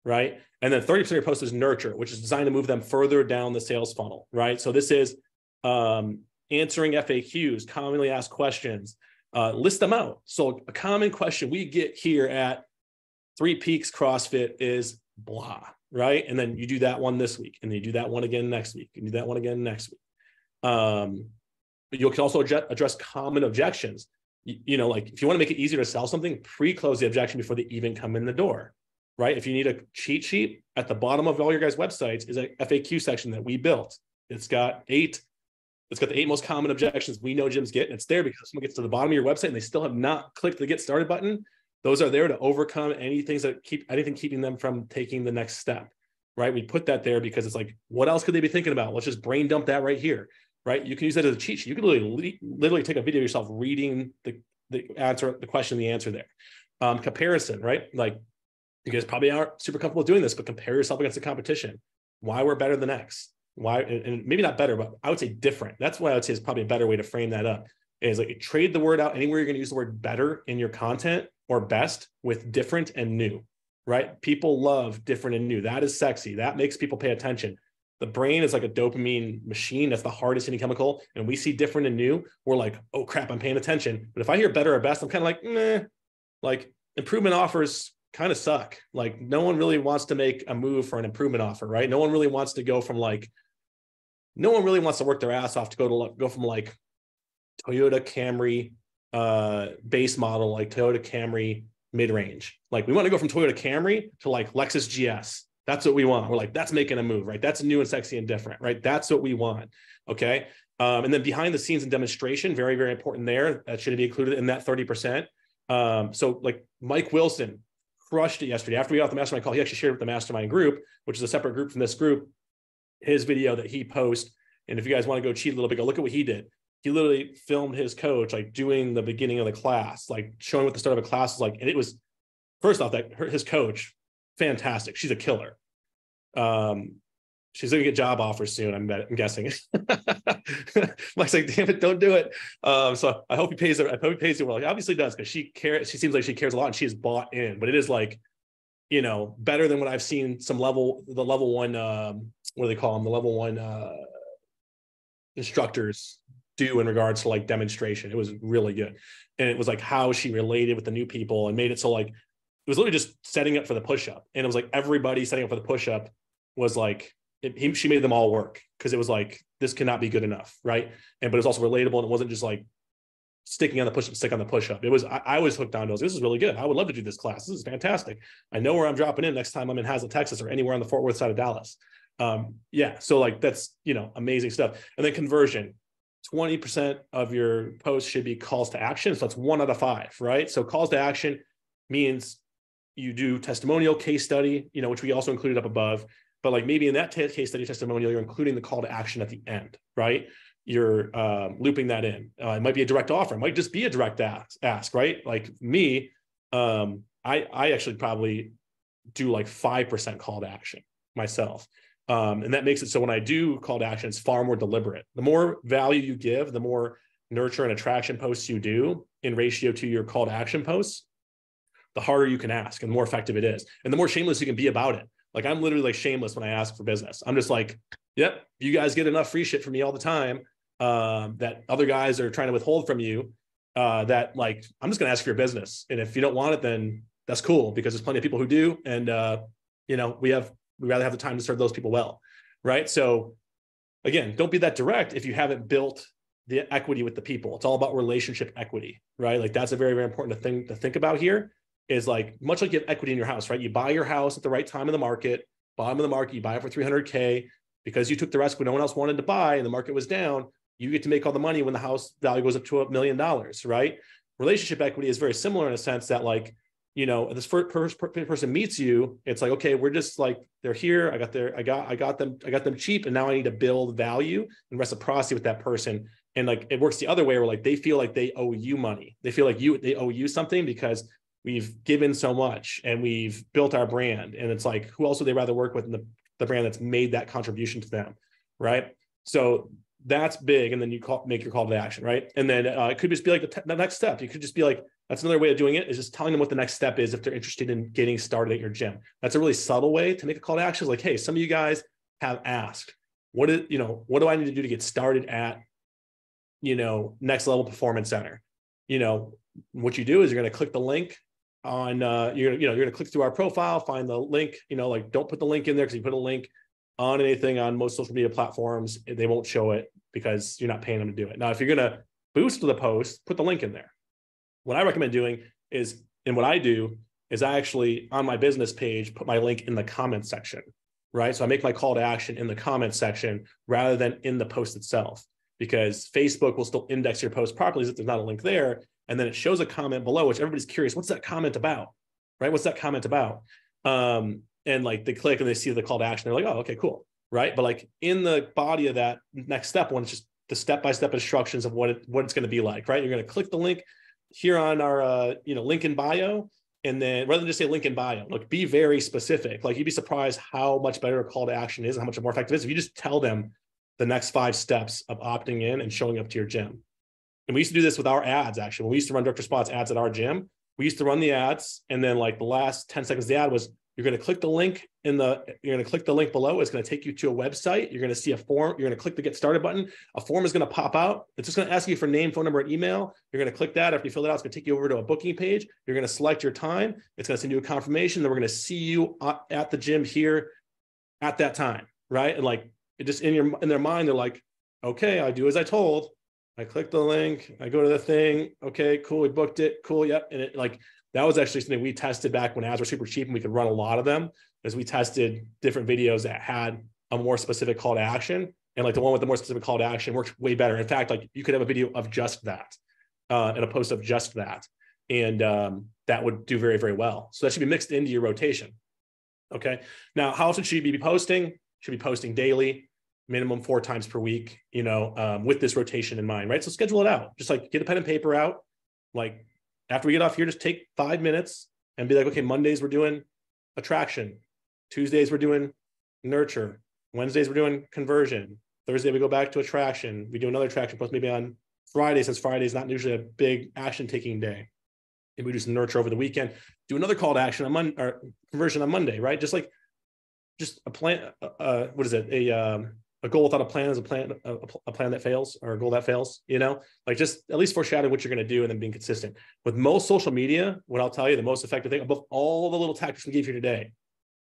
right? And then 30% of your post is nurture, which is designed to move them further down the sales funnel, right? So this is answering FAQs, commonly asked questions, list them out. So a common question we get here at 3 Peaks CrossFit is blah, right? And then you do that one this week, and then you do that one again next week, and do that one again next week. But you can also address common objections. Like if you want to make it easier to sell something, pre-close the objection before they even come in the door, right? If you need a cheat sheet, at the bottom of all your guys' websites is an FAQ section that we built. It's got the 8 most common objections we know gyms get, and it's there because someone gets to the bottom of your website and they still have not clicked the get started button. Those are there to overcome anything keeping them from taking the next step, right? We put that there because it's like, what else could they be thinking about? Let's just brain dump that right here, right? You can use that as a cheat sheet. You can literally take a video of yourself reading the answer, the question, the answer there. Comparison, right? Like you guys probably aren't super comfortable doing this, but compare yourself against the competition. Why we're better than X. Why, and maybe not better, but I would say different. That's what I would say is probably a better way to frame that up. Is like trade the word out anywhere you're going to use the word better in your content or best with different and new, right? People love different and new. That is sexy. That makes people pay attention. The brain is like a dopamine machine. That's the hardest hitting chemical. And we see different and new. We're like, oh crap, I'm paying attention. But if I hear better or best, I'm kind of like, meh. Like improvement offers kind of suck. Like no one really wants to make a move for an improvement offer, right? No one really wants to work their ass off to go from like Toyota Camry base model, like Toyota Camry mid-range. Like we want to go from Toyota Camry to like Lexus GS. That's what we want. We're like, that's making a move, right? That's new and sexy and different, right? That's what we want. Okay. And then behind the scenes and demonstration, very, very important there. That should be included in that 30%. So like Mike Wilson crushed it yesterday. After we got off the mastermind call, he actually shared it with the mastermind group, which is a separate group from this group, his video that he posts. And if you guys want to go cheat a little bit, go look at what he did. He literally filmed his coach, like doing the beginning of the class, like showing what the start of a class is like. And it was, first off, that his coach, fantastic. She's a killer. She's going to get job offers soon, I'm guessing. Mike's like, damn it, don't do it. So I hope he pays her. I hope he pays her well. He obviously does, because she cares. She seems like she cares a lot, and she is bought in. But it is like, better than what I've seen the level one, what do they call them? The level one instructors do in regards to like demonstration. It was really good. And it was like how she related with the new people and made it so like, it was literally just setting up for the push-up. And it was like everybody setting up for the push-up was like she made them all work because it was like, this cannot be good enough. Right. But it was also relatable. And it wasn't just like sticking on the push-up, stick on the push-up. It was, I was hooked on those. This is really good. I would love to do this class. This is fantastic. I know where I'm dropping in next time I'm in Hazlet, Texas, or anywhere on the Fort Worth side of Dallas. Yeah. So like, that's, amazing stuff. And then conversion, 20% of your posts should be calls to action. So that's 1 out of 5, right? So calls to action means you do testimonial, case study, which we also included up above, but like maybe in that case study testimonial, you're including the call to action at the end, right? You're looping that in. It might be a direct offer. It might just be a direct ask, right? Like me, I actually probably do like 5% call to action myself. And that makes it so when I do call to action, it's far more deliberate. The more value you give, the more nurture and attraction posts you do in ratio to your call to action posts, the harder you can ask and the more effective it is. And the more shameless you can be about it. Like I'm literally like shameless when I ask for business. I'm just like, yep, you guys get enough free shit from me all the time that other guys are trying to withhold from you that like, I'm just going to ask for your business. And if you don't want it, then that's cool because there's plenty of people who do. And, we rather have the time to serve those people well, right? So again, don't be that direct if you haven't built the equity with the people. It's all about relationship equity, right? Like that's a very, very important thing to think about here is like, much like you have equity in your house, right? You buy your house at the right time in the market, bottom of the market, you buy it for 300K because you took the risk when no one else wanted to buy and the market was down, you get to make all the money when the house value goes up to $1 million, right? Relationship equity is very similar in a sense that like, this first person meets you, it's like, okay, we're just like, they're here. I got them cheap. And now I need to build value and reciprocity with that person. And like, it works the other way where like, they feel like they owe you money. They feel like they owe you something because we've given so much and we've built our brand. And it's like, who else would they rather work with in the brand that's made that contribution to them. Right. So that's big. And then you make your call to action. Right. And then it could just be like the next step. You could just be like, that's another way of doing it is just telling them what the next step is if they're interested in getting started at your gym. That's a really subtle way to make a call to action. Is like, hey, some of you guys have asked, what do I need to do to get started at, Next Level Performance Center? What you do is you're going to click the link on, you're going to click through our profile, find the link, like don't put the link in there because you put a link on anything on most social media platforms, they won't show it because you're not paying them to do it. Now, if you're going to boost the post, put the link in there. What I recommend doing is, and what I do is I actually, on my business page, put my link in the comment section, right? So I make my call to action in the comment section rather than in the post itself, because Facebook will still index your post properly if there's not a link there. And then it shows a comment below, which everybody's curious, what's that comment about, right? What's that comment about? And like they click and they see the call to action. They're like, oh, okay, cool, right? But like in the body of that next step one, it's just the step-by-step instructions of what it's going to be like, right? You're going to click the link here on our, link in bio. And then rather than just say link in bio, like be very specific. Like you'd be surprised how much better a call to action is and how much more effective it is if you just tell them the next 5 steps of opting in and showing up to your gym. And we used to do this with our ads, actually. When we used to run direct response ads at our gym, we used to run the ads. And then like the last 10 seconds of the ad was, you're going to click the link below. It's going to take you to a website. You're going to see a form. You're going to click the get started button. A form is going to pop out. It's just going to ask you for name, phone number, and email. You're going to click that. After you fill it out, it's going to take you over to a booking page. You're going to select your time. It's going to send you a confirmation. Then we're going to see you at the gym here at that time. Right. And like it just in their mind, they're like, okay, I do as I told. I click the link. I go to the thing. Okay, cool. We booked it. Cool. Yep. And it like, that was actually something we tested back when ads were super cheap and we could run a lot of them, as we tested different videos that had a more specific call to action. And like the one with the more specific call to action worked way better. In fact, like you could have a video of just that and a post of just that. And that would do very, very well. So that should be mixed into your rotation. Okay. Now, how often should you be posting? Should be posting daily, minimum 4 times per week, with this rotation in mind, right? So schedule it out. Just like get a pen and paper out. Like, after we get off here, just take 5 minutes and be like, okay, Mondays we're doing attraction. Tuesdays we're doing nurture. Wednesdays we're doing conversion. Thursday we go back to attraction. We do another attraction post maybe on Friday, since Friday is not usually a big action taking day. Maybe we do some nurture over the weekend. Do another call to action on Monday or conversion on Monday, right? Just a plan. What is it? A goal without a plan is a plan that fails, or a goal that fails, like just at least foreshadow what you're going to do and then being consistent. With most social media, what I'll tell you, the most effective thing above all the little tactics we gave you today,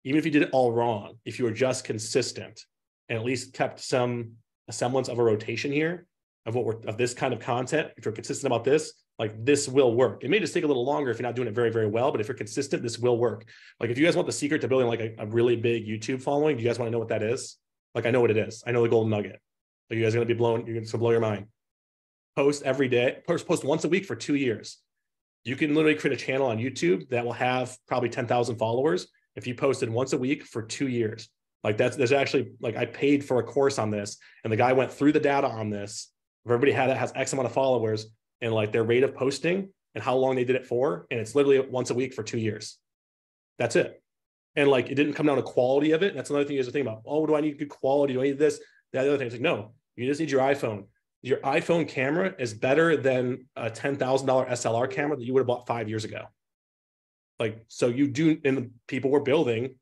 even if you did it all wrong, if you were just consistent, and at least kept a semblance of a rotation here of this kind of content, if you're consistent about this, like this will work. It may just take a little longer if you're not doing it very, very well, but if you're consistent, this will work. Like if you guys want the secret to building like a really big YouTube following, do you guys want to know what that is? Like I know what it is. I know the golden nugget. Like you guys are going to be blown, you're going to blow your mind. Post every day, post once a week for 2 years. You can literally create a channel on YouTube that will have probably 10,000 followers if you posted once a week for 2 years. Like there's actually, like I paid for a course on this and the guy went through the data on this. If everybody has X amount of followers and like their rate of posting and how long they did it for. And it's literally once a week for 2 years. That's it. And like, it didn't come down to quality of it. That's another thing you guys are thinking about. Oh, do I need good quality? Do I need this? The other thing is like, no, you just need your iPhone. Your iPhone camera is better than a $10,000 SLR camera that you would have bought 5 years ago. Like, so you do, and people were building,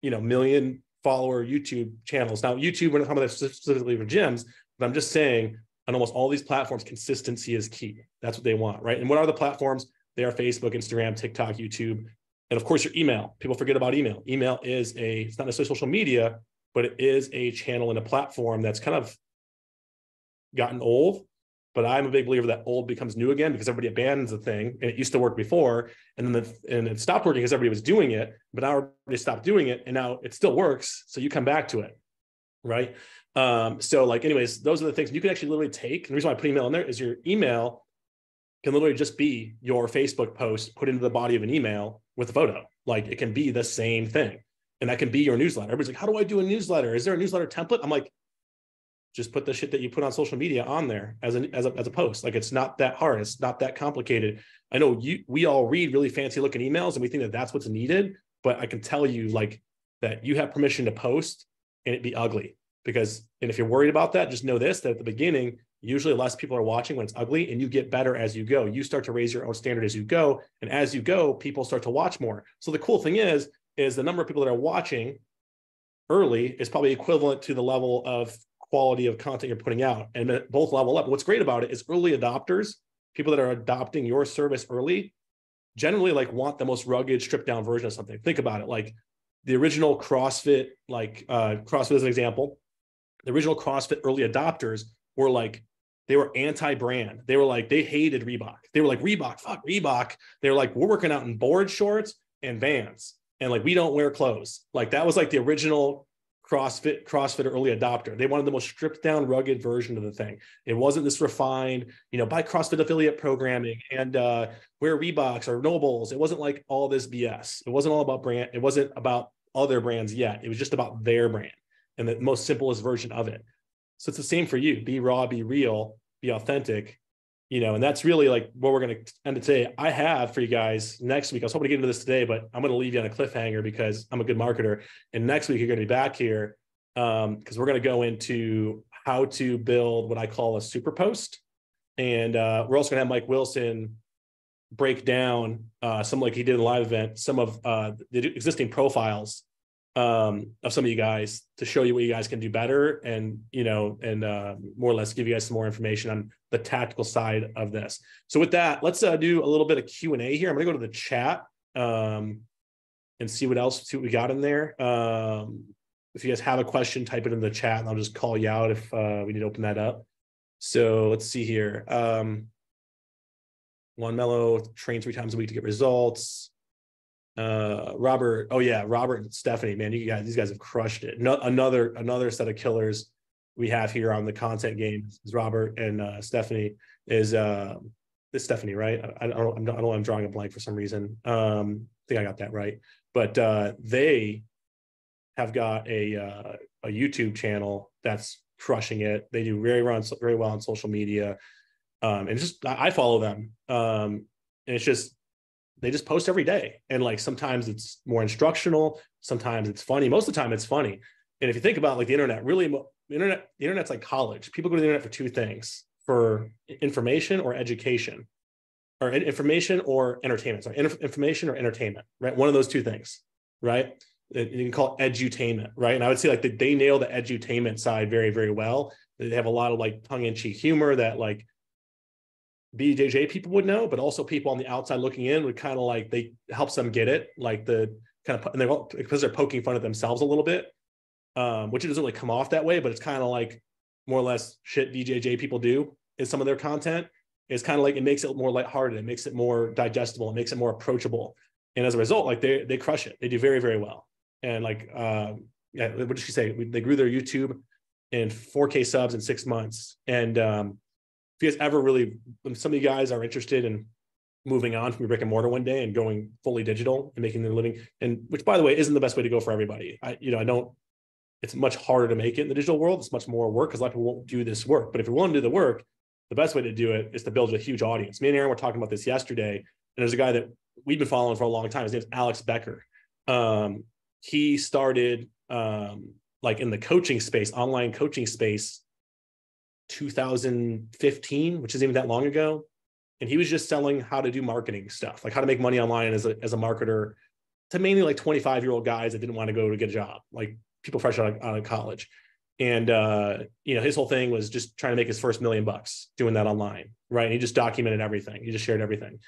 million follower YouTube channels. Now, YouTube, we're not talking about that specifically for gyms, but I'm just saying on almost all these platforms, consistency is key. That's what they want, right? And what are the platforms? They are Facebook, Instagram, TikTok, YouTube, and of course your email. People forget about email. Email is it's not necessarily social media, but it is a channel and a platform that's kind of gotten old, but I'm a big believer that old becomes new again because everybody abandons the thing and it used to work before and then it stopped working because everybody was doing it, but now everybody stopped doing it and now it still works. So you come back to it, right? So like, anyways, those are the things you can actually literally take. And the reason why I put email in there is your email can literally just be your Facebook post put into the body of an email with a photo. Like it can be the same thing. And that can be your newsletter. Everybody's like, how do I do a newsletter? Is there a newsletter template? I'm like, just put the shit that you put on social media on there as a post. Like it's not that hard. It's not that complicated. I know we all read really fancy looking emails and we think that that's what's needed, but I can tell you like that you have permission to post and it be ugly and if you're worried about that, just know this, that at the beginning, usually less people are watching when it's ugly and you get better as you go. You start to raise your own standard as you go. And as you go, people start to watch more. So the cool thing is the number of people that are watching early is probably equivalent to the level of quality of content you're putting out, and both level up. What's great about it is early adopters, people that are adopting your service early, generally like want the most rugged, stripped down version of something. Think about it, like the original CrossFit, like CrossFit as an example, the original CrossFit early adopters were like, they were anti-brand. They were like, they hated Reebok. They were like, Reebok, fuck Reebok. They were like, we're working out in board shorts and Vans, and like we don't wear clothes. Like that was like the original CrossFit early adopter. They wanted the most stripped down, rugged version of the thing. It wasn't this refined, buy CrossFit affiliate programming and wear Reeboks or Nobles. It wasn't like all this BS. It wasn't all about brand. It wasn't about other brands yet. It was just about their brand and the most simplest version of it. So it's the same for you. Be raw, be real, be authentic, and that's really like what we're going to end it today. I have for you guys next week. I was hoping to get into this today, but I'm going to leave you on a cliffhanger because I'm a good marketer. And next week, you're going to be back here because we're going to go into how to build what I call a super post. And we're also going to have Mike Wilson break down some, like he did in the live event, some of the existing profiles of some of you guys to show you what you guys can do better and, more or less give you guys some more information on the tactical side of this. So with that, let's do a little bit of Q&A here. I'm going to go to the chat and see what we got in there. If you guys have a question, type it in the chat and I'll just call you out if we need to open that up. So let's see here. One Mellow train 3 times a week to get results. Robert and Stephanie, man, these guys have crushed it. Another set of killers we have here on the content game is Robert and Stephanie. Is Stephanie, right? I don't know, I'm drawing a blank for some reason. I think I got that right, but they have got a YouTube channel that's crushing it. They do very well on social media, and just I follow them, and it's just they just post every day. And like sometimes it's more instructional, sometimes it's funny. Most of the time it's funny. And if you think about like the internet, really, the internet's like college. People go to the internet for two things: for information or education, or information or entertainment. Sorry, information or entertainment, right? One of those two things, right? You can call it edutainment, right? And I would say like they nail the edutainment side very, very well. They have a lot of like tongue-in-cheek humor that like BJJ people would know, but also people on the outside looking in would kind of like, they helps them get it, like the kind of, and because they're poking fun at themselves a little bit. which it doesn't really come off that way, but it's kind of like more or less shit DJJ people do is some of their content. It's kind of like, it makes it more lighthearted. It makes it more digestible. It makes it more approachable. And as a result, like they crush it. They do very, very well. And like, yeah, what did she say? They grew their YouTube in 4K subs in 6 months. And if you guys ever really, when some of you guys are interested in moving on from your brick and mortar one day and going fully digital and making their living, and which by the way, isn't the best way to go for everybody. It's much harder to make it in the digital world. It's much more work because a lot of people won't do this work. But if you're willing to do the work, the best way to do it is to build a huge audience. Me and Aaron were talking about this yesterday, and there's a guy that we've been following for a long time. His name is Alex Becker. He started like in the coaching space, online coaching space, 2015, which isn't even that long ago. And he was just selling how to do marketing stuff, like how to make money online as a marketer to mainly like 25-year-old guys that didn't want to go to get a job, like people fresh out of college. And, his whole thing was just trying to make his first $1 million doing that online. Right. And he just documented everything. He just shared everything.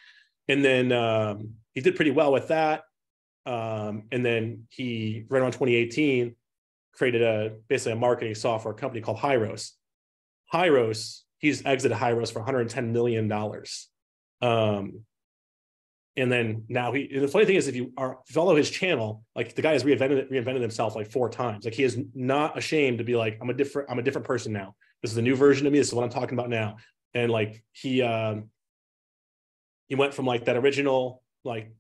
And then he did pretty well with that. And then he, right around 2018, created basically a marketing software company called Hyros. He's exited Hyros for $110 million. And then now and the funny thing is, if you follow his channel, like the guy has reinvented himself like 4 times. Like he is not ashamed to be like, I'm a different person now. This is a new version of me. This is what I'm talking about now. And like he went from like that original, like,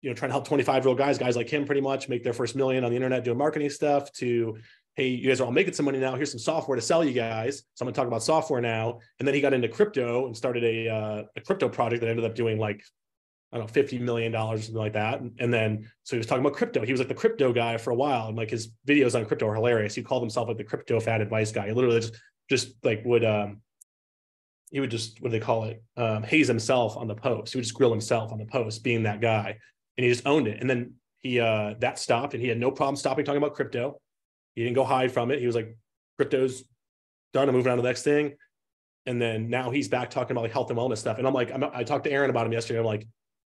trying to help 25-year-old guys like him pretty much make their first $1 million on the internet doing marketing stuff to, hey, you guys are all making some money now. Here's some software to sell you guys. So I'm gonna talk about software now. And then he got into crypto and started a crypto project that ended up doing like, I don't know, $50 million or something like that. And then, so he was talking about crypto. He was like the crypto guy for a while. And like his videos on crypto are hilarious. He called himself like the crypto fat advice guy. He literally just like he would just, what do they call it? Haze himself on the post. He would just grill himself on the post being that guy. And he just owned it. And then he, that stopped and he had no problem stopping talking about crypto. He didn't go hide from it. He was like, crypto's done. I'm moving on to the next thing. And then now he's back talking about like health and wellness stuff. And I'm like, I talked to Aaron about him yesterday. I'm like,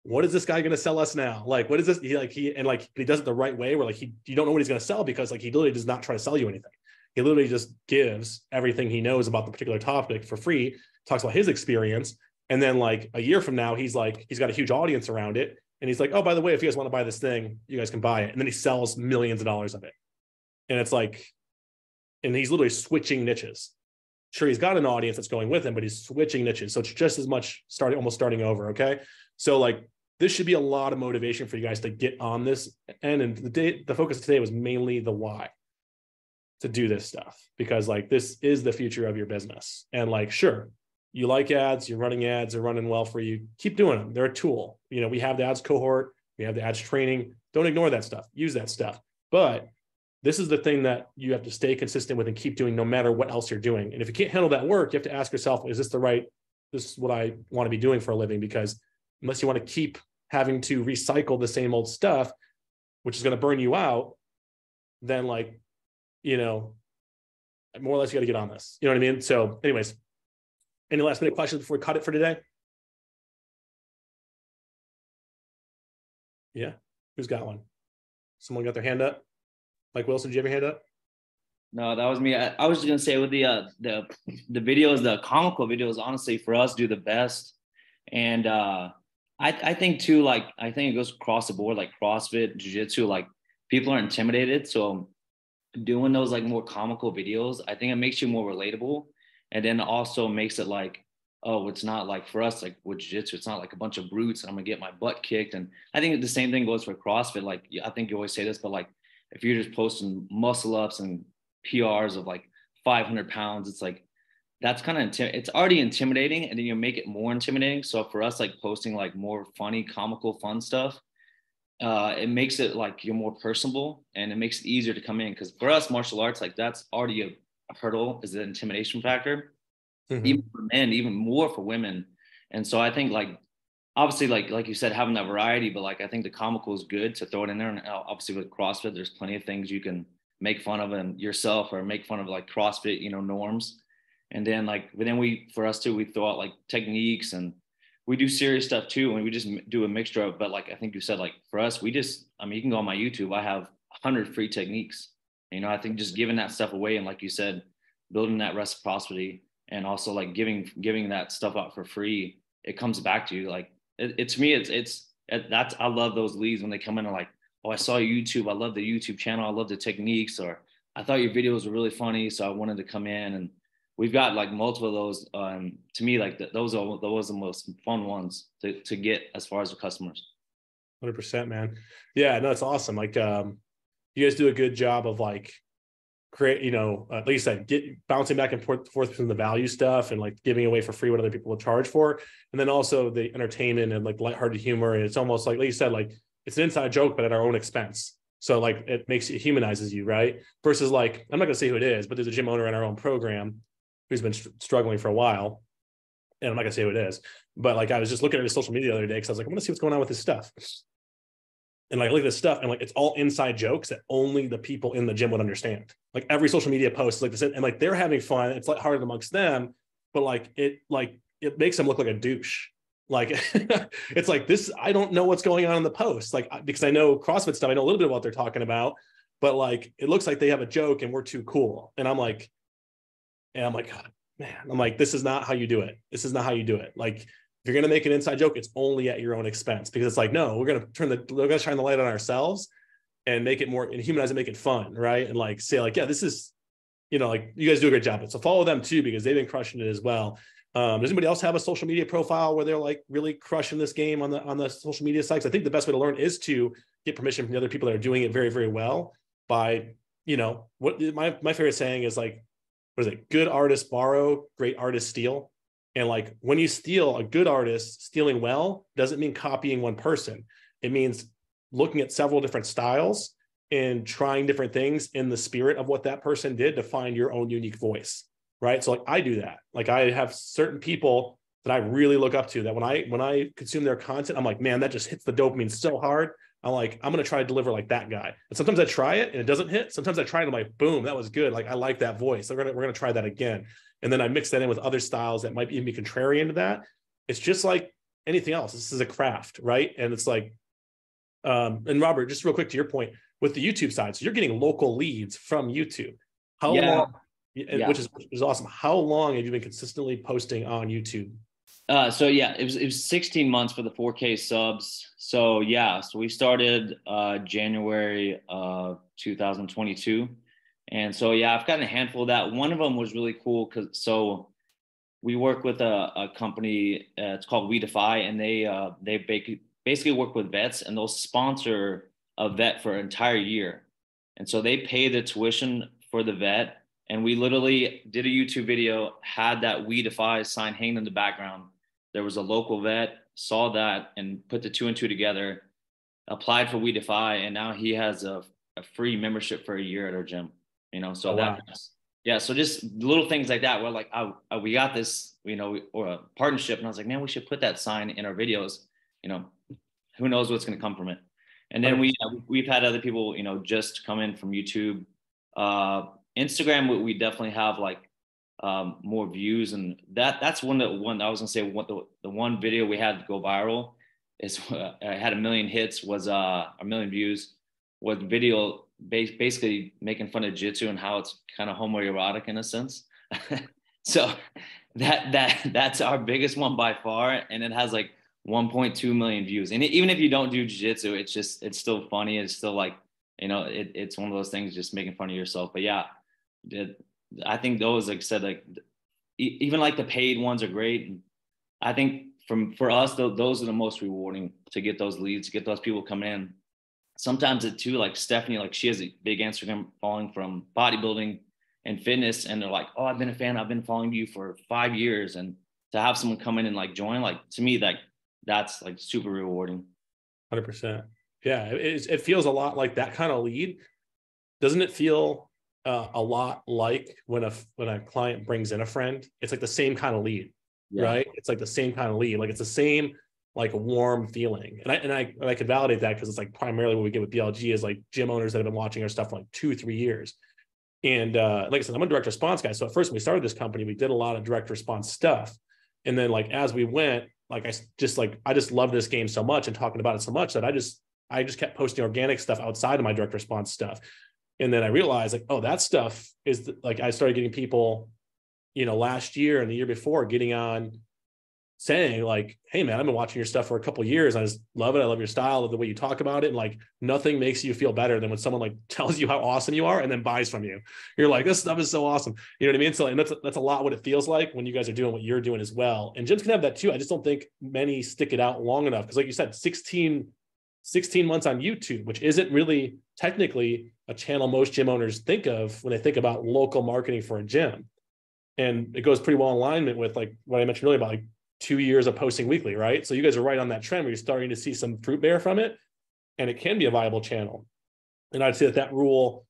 what is this guy going to sell us now? Like, what is this? He does it the right way where like, you don't know what he's going to sell because like, he literally does not try to sell you anything. He literally just gives everything he knows about the particular topic for free, talks about his experience. And then like a year from now, he's got a huge audience around it. And he's like, oh, by the way, if you guys want to buy this thing, you guys can buy it. And then he sells millions of dollars of it. And it's like, and he's literally switching niches. Sure, he's got an audience that's going with him, but he's switching niches. So it's just as much almost starting over. Okay. So like, this should be a lot of motivation for you guys to get on this. And the focus today was mainly the why to do this stuff, because like, this is the future of your business. And like, sure, you like ads, you're running ads, they're running well for you. Keep doing them. They're a tool. We have the ads cohort, we have the ads training. Don't ignore that stuff. Use that stuff. But this is the thing that you have to stay consistent with and keep doing no matter what else you're doing. And if you can't handle that work, you have to ask yourself, this is what I want to be doing for a living? Because unless you want to keep having to recycle the same old stuff, which is going to burn you out, then like, more or less you got to get on this. You know what I mean? So anyways, any last minute questions before we cut it for today? Yeah. Who's got one? Someone got their hand up? Mike Wilson, did you have your hand up? No, that was me. I was just gonna say with the videos, the comical videos, honestly, for us, do the best. And I think too, like, I think it goes across the board, like CrossFit, jiu-jitsu, like people are intimidated. So doing those like more comical videos, I think it makes you more relatable. And then also makes it like, oh, it's not like for us, like with jiu-jitsu, it's not like a bunch of brutes and I'm gonna get my butt kicked. And I think the same thing goes for CrossFit. Like, I think you always say this, but like, if you're just posting muscle ups and PRs of like 500 pounds, it's like, that's kind of, it's already intimidating, and then you make it more intimidating. So for us, like posting like more funny, comical, fun stuff, it makes it like you're more personable, and it makes it easier to come in. Because for us, martial arts, like that's already a hurdle, is the intimidation factor. Mm-hmm. Even for men, even more for women. And so I think like, obviously, like you said, having that variety, but like, I think the comical is good to throw it in there. And obviously with CrossFit, there's plenty of things you can make fun of and yourself, or make fun of like CrossFit, norms. And then like, but then for us too, we throw out like techniques, and we do serious stuff too. And we just do a mixture of, but like, I think you said, like for us, you can go on my YouTube. I have 100 free techniques You know, I think just giving that stuff away, and like you said, building that reciprocity, and also like giving that stuff out for free, it comes back to you. Like to me, that's, I love those leads when they come in and like, oh, I saw YouTube. I love the YouTube channel. I love the techniques, or I thought your videos were really funny, so I wanted to come in. And we've got like multiple of those. To me, like those are the most fun ones to get as far as the customers. 100%, man. Yeah, no, it's awesome. Like, you guys do a good job of like create, you know, like you said, bouncing back and forth between the value stuff and like giving away for free what other people will charge for. And then also the entertainment and like lighthearted humor. And it's almost like you said, like it's an inside joke, but at our own expense. So like it humanizes you, right? Versus like, I'm not gonna say who it is, but there's a gym owner in our own program who's been struggling for a while. And I'm not gonna say who it is, but like I was just looking at his social media the other day because I was like, I want to see what's going on with his stuff. And like, look at this stuff, and like it's all inside jokes that only the people in the gym would understand. Like every social media post is like this, and like they're having fun. It's like hard amongst them, but like it makes them look like a douche. Like it's like this. I don't know what's going on in the post, like because I know CrossFit stuff. I know a little bit of what they're talking about, but like it looks like they have a joke and we're too cool. And I'm like, God, man, I'm like, this is not how you do it. This is not how you do it. Like, if you're going to make an inside joke, it's only at your own expense, because it's like, no, we're going to shine the light on ourselves and make it more and humanize and make it fun. Right. And like, say like, yeah, this is, you know, like you guys do a great job. So follow them too, because they've been crushing it as well. Does anybody else have a social media profile where they're like really crushing this game on the social media sites? I think the best way to learn is to get permission from the other people that are doing it very, very well by, you know, what my favorite saying is like, what is it? Good artists borrow, great artists steal. And like when you steal, a good artist stealing well doesn't mean copying one person. It means looking at several different styles and trying different things in the spirit of what that person did to find your own unique voice. Right. So like I do that. Like I have certain people that I really look up to that when I consume their content, I'm like, man, that just hits the dopamine so hard. I'm like, I'm going to try to deliver like that guy. And sometimes I try it and it doesn't hit. Sometimes I try it and I'm like, boom, that was good. Like I like that voice. So we're going to try that again. And then I mix that in with other styles that might even be contrarian to that. It's just like anything else. This is a craft, right? And it's like, and Robert, just real quick to your point with the YouTube side. So you're getting local leads from YouTube. How long, which is awesome. How long have you been consistently posting on YouTube? So yeah, it was 16 months for the 4K subs. So yeah, so we started January 2022. And so, yeah, I've gotten a handful of that. One of them was really cool so we work with a company, it's called We Defy, and they basically work with vets, and they'll sponsor a vet for an entire year. And so they pay the tuition for the vet. And we literally did a YouTube video, had that We Defy sign hanging in the background. There was a local vet, saw that and put the 2 and 2 together, applied for We Defy, and now he has a free membership for a year at our gym. You know, so yeah, so just little things like that. We're like, we got this, you know, or a partnership. And I was like, man, we should put that sign in our videos. You know, who knows what's going to come from it. And then we've had other people, you know, just come in from YouTube, Instagram. We definitely have like more views, and that's one I was gonna say. What the one video we had go viral is had 1 million hits, was 1 million views. Was video basically making fun of jiu-jitsu and how it's kind of homoerotic in a sense. So that's our biggest one by far, and it has like 1.2 million views. And even if you don't do jiu-jitsu, it's still funny. It's still like, you know, it's one of those things, just making fun of yourself. But yeah, I think those, like I said, like even like the paid ones are great. And I think for us, those are the most rewarding, to get those leads, get those people coming in. Sometimes it too, like Stephanie, like she has a big Instagram following from bodybuilding and fitness, and they're like, oh, I've been a fan, I've been following you for 5 years. And to have someone come in and like join, like to me, like that's like super rewarding. 100%. Yeah, it feels a lot like that kind of lead. Doesn't it feel a lot like when a client brings in a friend? It's like the same kind of lead, right? It's like the same kind of lead. Like it's the same like a warm feeling. And I could validate that, because it's like primarily what we get with BLG is like gym owners that have been watching our stuff for like 2-3 years. And like I said, I'm a direct response guy. So at first when we started this company, we did a lot of direct response stuff. And then like as we went, like I just love this game so much and talking about it so much that I just kept posting organic stuff outside of my direct response stuff. And then I realized like, oh, that stuff is like, I started getting people, last year and the year before getting on saying like, hey man, I've been watching your stuff for a couple of years. I just love it. I love your style, the way you talk about it. And like nothing makes you feel better than when someone like tells you how awesome you are and then buys from you. You're like, this stuff is so awesome. You know what I mean? So and that's a lot what it feels like when you guys are doing what you're doing as well. And gyms can have that too. I just don't think many stick it out long enough. Cause like you said, 16 months on YouTube, which isn't really technically a channel most gym owners think of when they think about local marketing for a gym. And it goes pretty well in alignment with like what I mentioned earlier about like 2 years of posting weekly, right? So you guys are right on that trend where you're starting to see some fruit bear from it, and it can be a viable channel. And I'd say that rule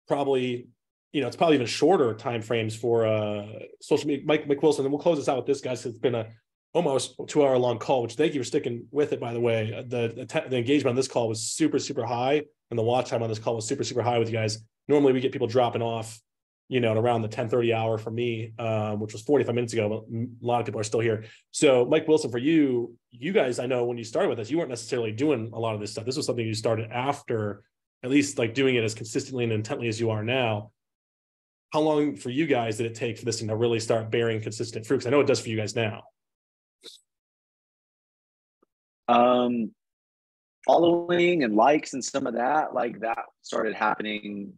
probably, it's probably even shorter timeframes for social media. Mike Wilson, and we'll close this out with this, guys. It's been a almost 2-hour long call, which thank you for sticking with it, by the way. The engagement on this call was super, super high, and the watch time on this call was super, super high with you guys. Normally we get people dropping off, at around the 10:30 hour for me, which was 45 minutes ago, but a lot of people are still here. So Mike Wilson, for you guys, I know when you started with us, you weren't necessarily doing a lot of this stuff. This was something you started after, at least like doing it as consistently and intently as you are now. How long for you guys did it take for this thing to really start bearing consistent fruit? Because I know it does for you guys now. Following and likes and some of that, like that started happening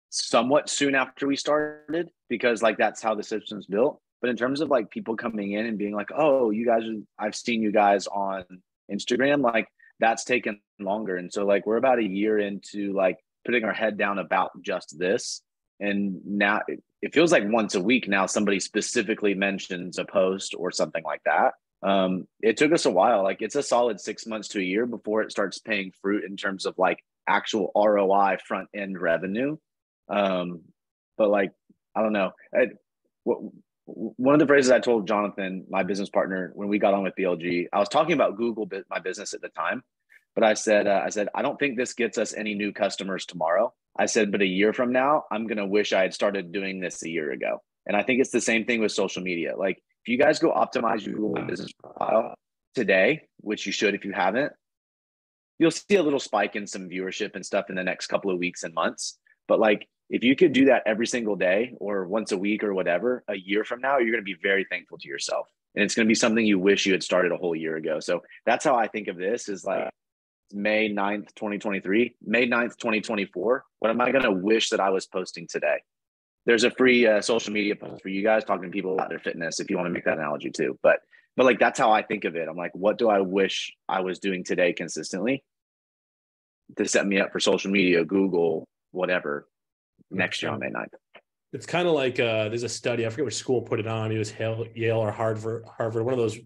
somewhat soon after we started, because like that's how the system's built. But in terms of like people coming in and being like, oh, you guys, I've seen you guys on Instagram, like that's taken longer. And so like we're about a year into like putting our head down about just this. And now it feels like once a week now somebody specifically mentions a post or something like that. It took us a while. Like it's a solid 6 months to a year before it starts paying fruit in terms of like actual ROI front end revenue. But like, I don't know. One of the phrases I told Jonathan, my business partner, when we got on with BLG, I was talking about Google, my business at the time, but I said, I don't think this gets us any new customers tomorrow. I said, but a year from now, I'm going to wish I had started doing this a year ago. And I think it's the same thing with social media. Like if you guys go optimize your Google business profile today, which you should if you haven't, you'll see a little spike in some viewership and stuff in the next couple of weeks and months. But like, if you could do that every single day or once a week or whatever, a year from now, you're going to be very thankful to yourself. And it's going to be something you wish you had started a whole year ago. So that's how I think of this is like May 9th, 2023, May 9th, 2024. What am I going to wish that I was posting today? There's a free social media post for you guys talking to people about their fitness, if you want to make that analogy too. But like, that's how I think of it. I'm like, what do I wish I was doing today consistently to set me up for social media, Google, whatever, next year on May 9th. It's kind of like there's a study, I forget which school put it on. It was Yale or Harvard, one of those,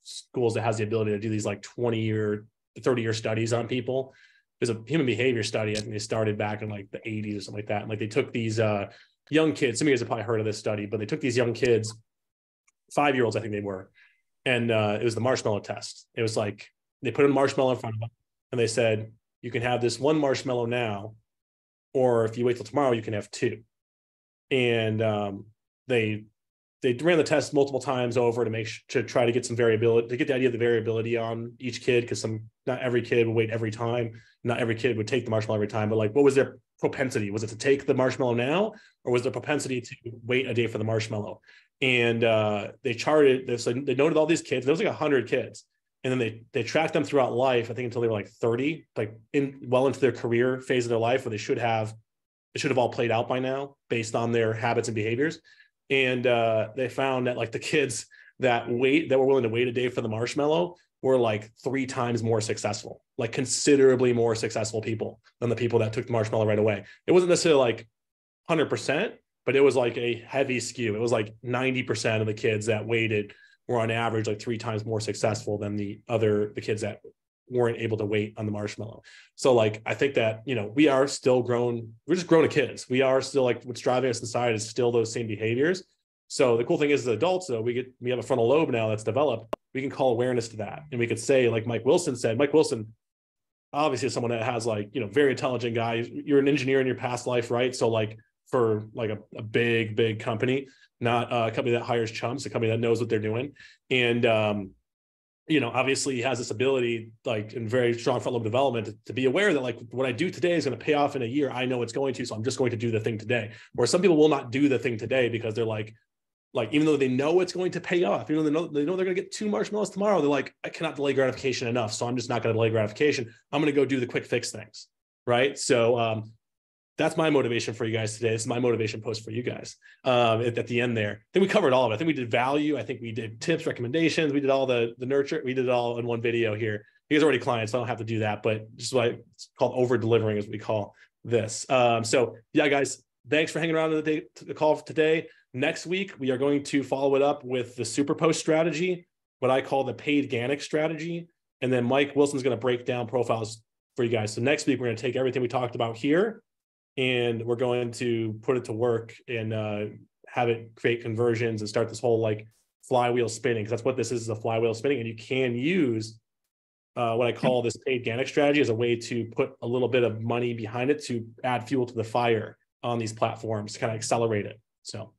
schools that has the ability to do these like 20-year, 30-year studies on people. There's a human behavior study. I think they started back in like the 80s or something like that. And like they took these young kids, some of you guys have probably heard of this study, but they took these young kids, 5-year-olds, I think they were. And it was the marshmallow test. It was like, they put a marshmallow in front of them and they said, you can have this one marshmallow now, or if you wait till tomorrow, you can have 2. And they ran the test multiple times over to try to get some variability, to get the idea of the variability on each kid, because not every kid would wait every time. Not every kid would take the marshmallow every time, but like, what was their propensity? Was it to take the marshmallow now, or was their propensity to wait a day for the marshmallow? And they charted this. They noted all these kids. There was like 100 kids. And then they tracked them throughout life, I think until they were like 30, like well into their career phase of their life, where they should have all played out by now based on their habits and behaviors. And they found that like the kids that were willing to wait a day for the marshmallow were like 3 times more successful, like considerably more successful people than the people that took the marshmallow right away. It wasn't necessarily like 100%, but it was like a heavy skew. It was like 90% of the kids that waited were on average like 3 times more successful than the kids that weren't able to wait on the marshmallow. So like, I think that, we are still grown. We're just grown kids. We are still like, what's driving us inside is still those same behaviors. So the cool thing is, as adults, though, we have a frontal lobe now that's developed. We can call awareness to that. And we could say, like Mike Wilson said, Mike Wilson, obviously is someone that has like, very intelligent guy. You're an engineer in your past life, right? So like for like a big company, not a company that hires chumps, a company that knows what they're doing. And you know, obviously he has this ability, like in very strong front lobe development, to be aware that like what I do today is going to pay off in a year. I know it's going to, so I'm just going to do the thing today. Or some people will not do the thing today because they're like, even though they know it's going to pay off, even though they know they're going to get 2 marshmallows tomorrow, they're like, I cannot delay gratification enough. So I'm just not going to delay gratification. I'm going to go do the quick fix things. Right. So that's my motivation for you guys today. This is my motivation post for you guys at the end there. I think we covered all of it. I think we did value. I think we did tips, recommendations. We did all the nurture. We did it all in one video here. You guys are already clients, so I don't have to do that, but just why it's called over delivering, as we call this. So yeah, guys, thanks for hanging around the call today. Next week, we are going to follow it up with the super post strategy, what I call the paid organic strategy. And then Mike Wilson's going to break down profiles for you guys. So next week, we're going to take everything we talked about here, and we're going to put it to work and have it create conversions and start this whole like flywheel spinning, because that's what this is a flywheel spinning. And you can use what I call this paid organic strategy as a way to put a little bit of money behind it to add fuel to the fire on these platforms to kind of accelerate it. So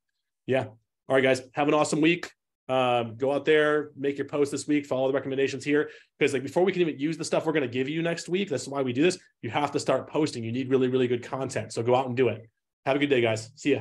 yeah. All right, guys, have an awesome week. Go out there, make your post this week, follow the recommendations here, because like before we can even use the stuff we're going to give you next week, that's why we do this. You have to start posting. You need really, really good content. So go out and do it. Have a good day, guys. See ya.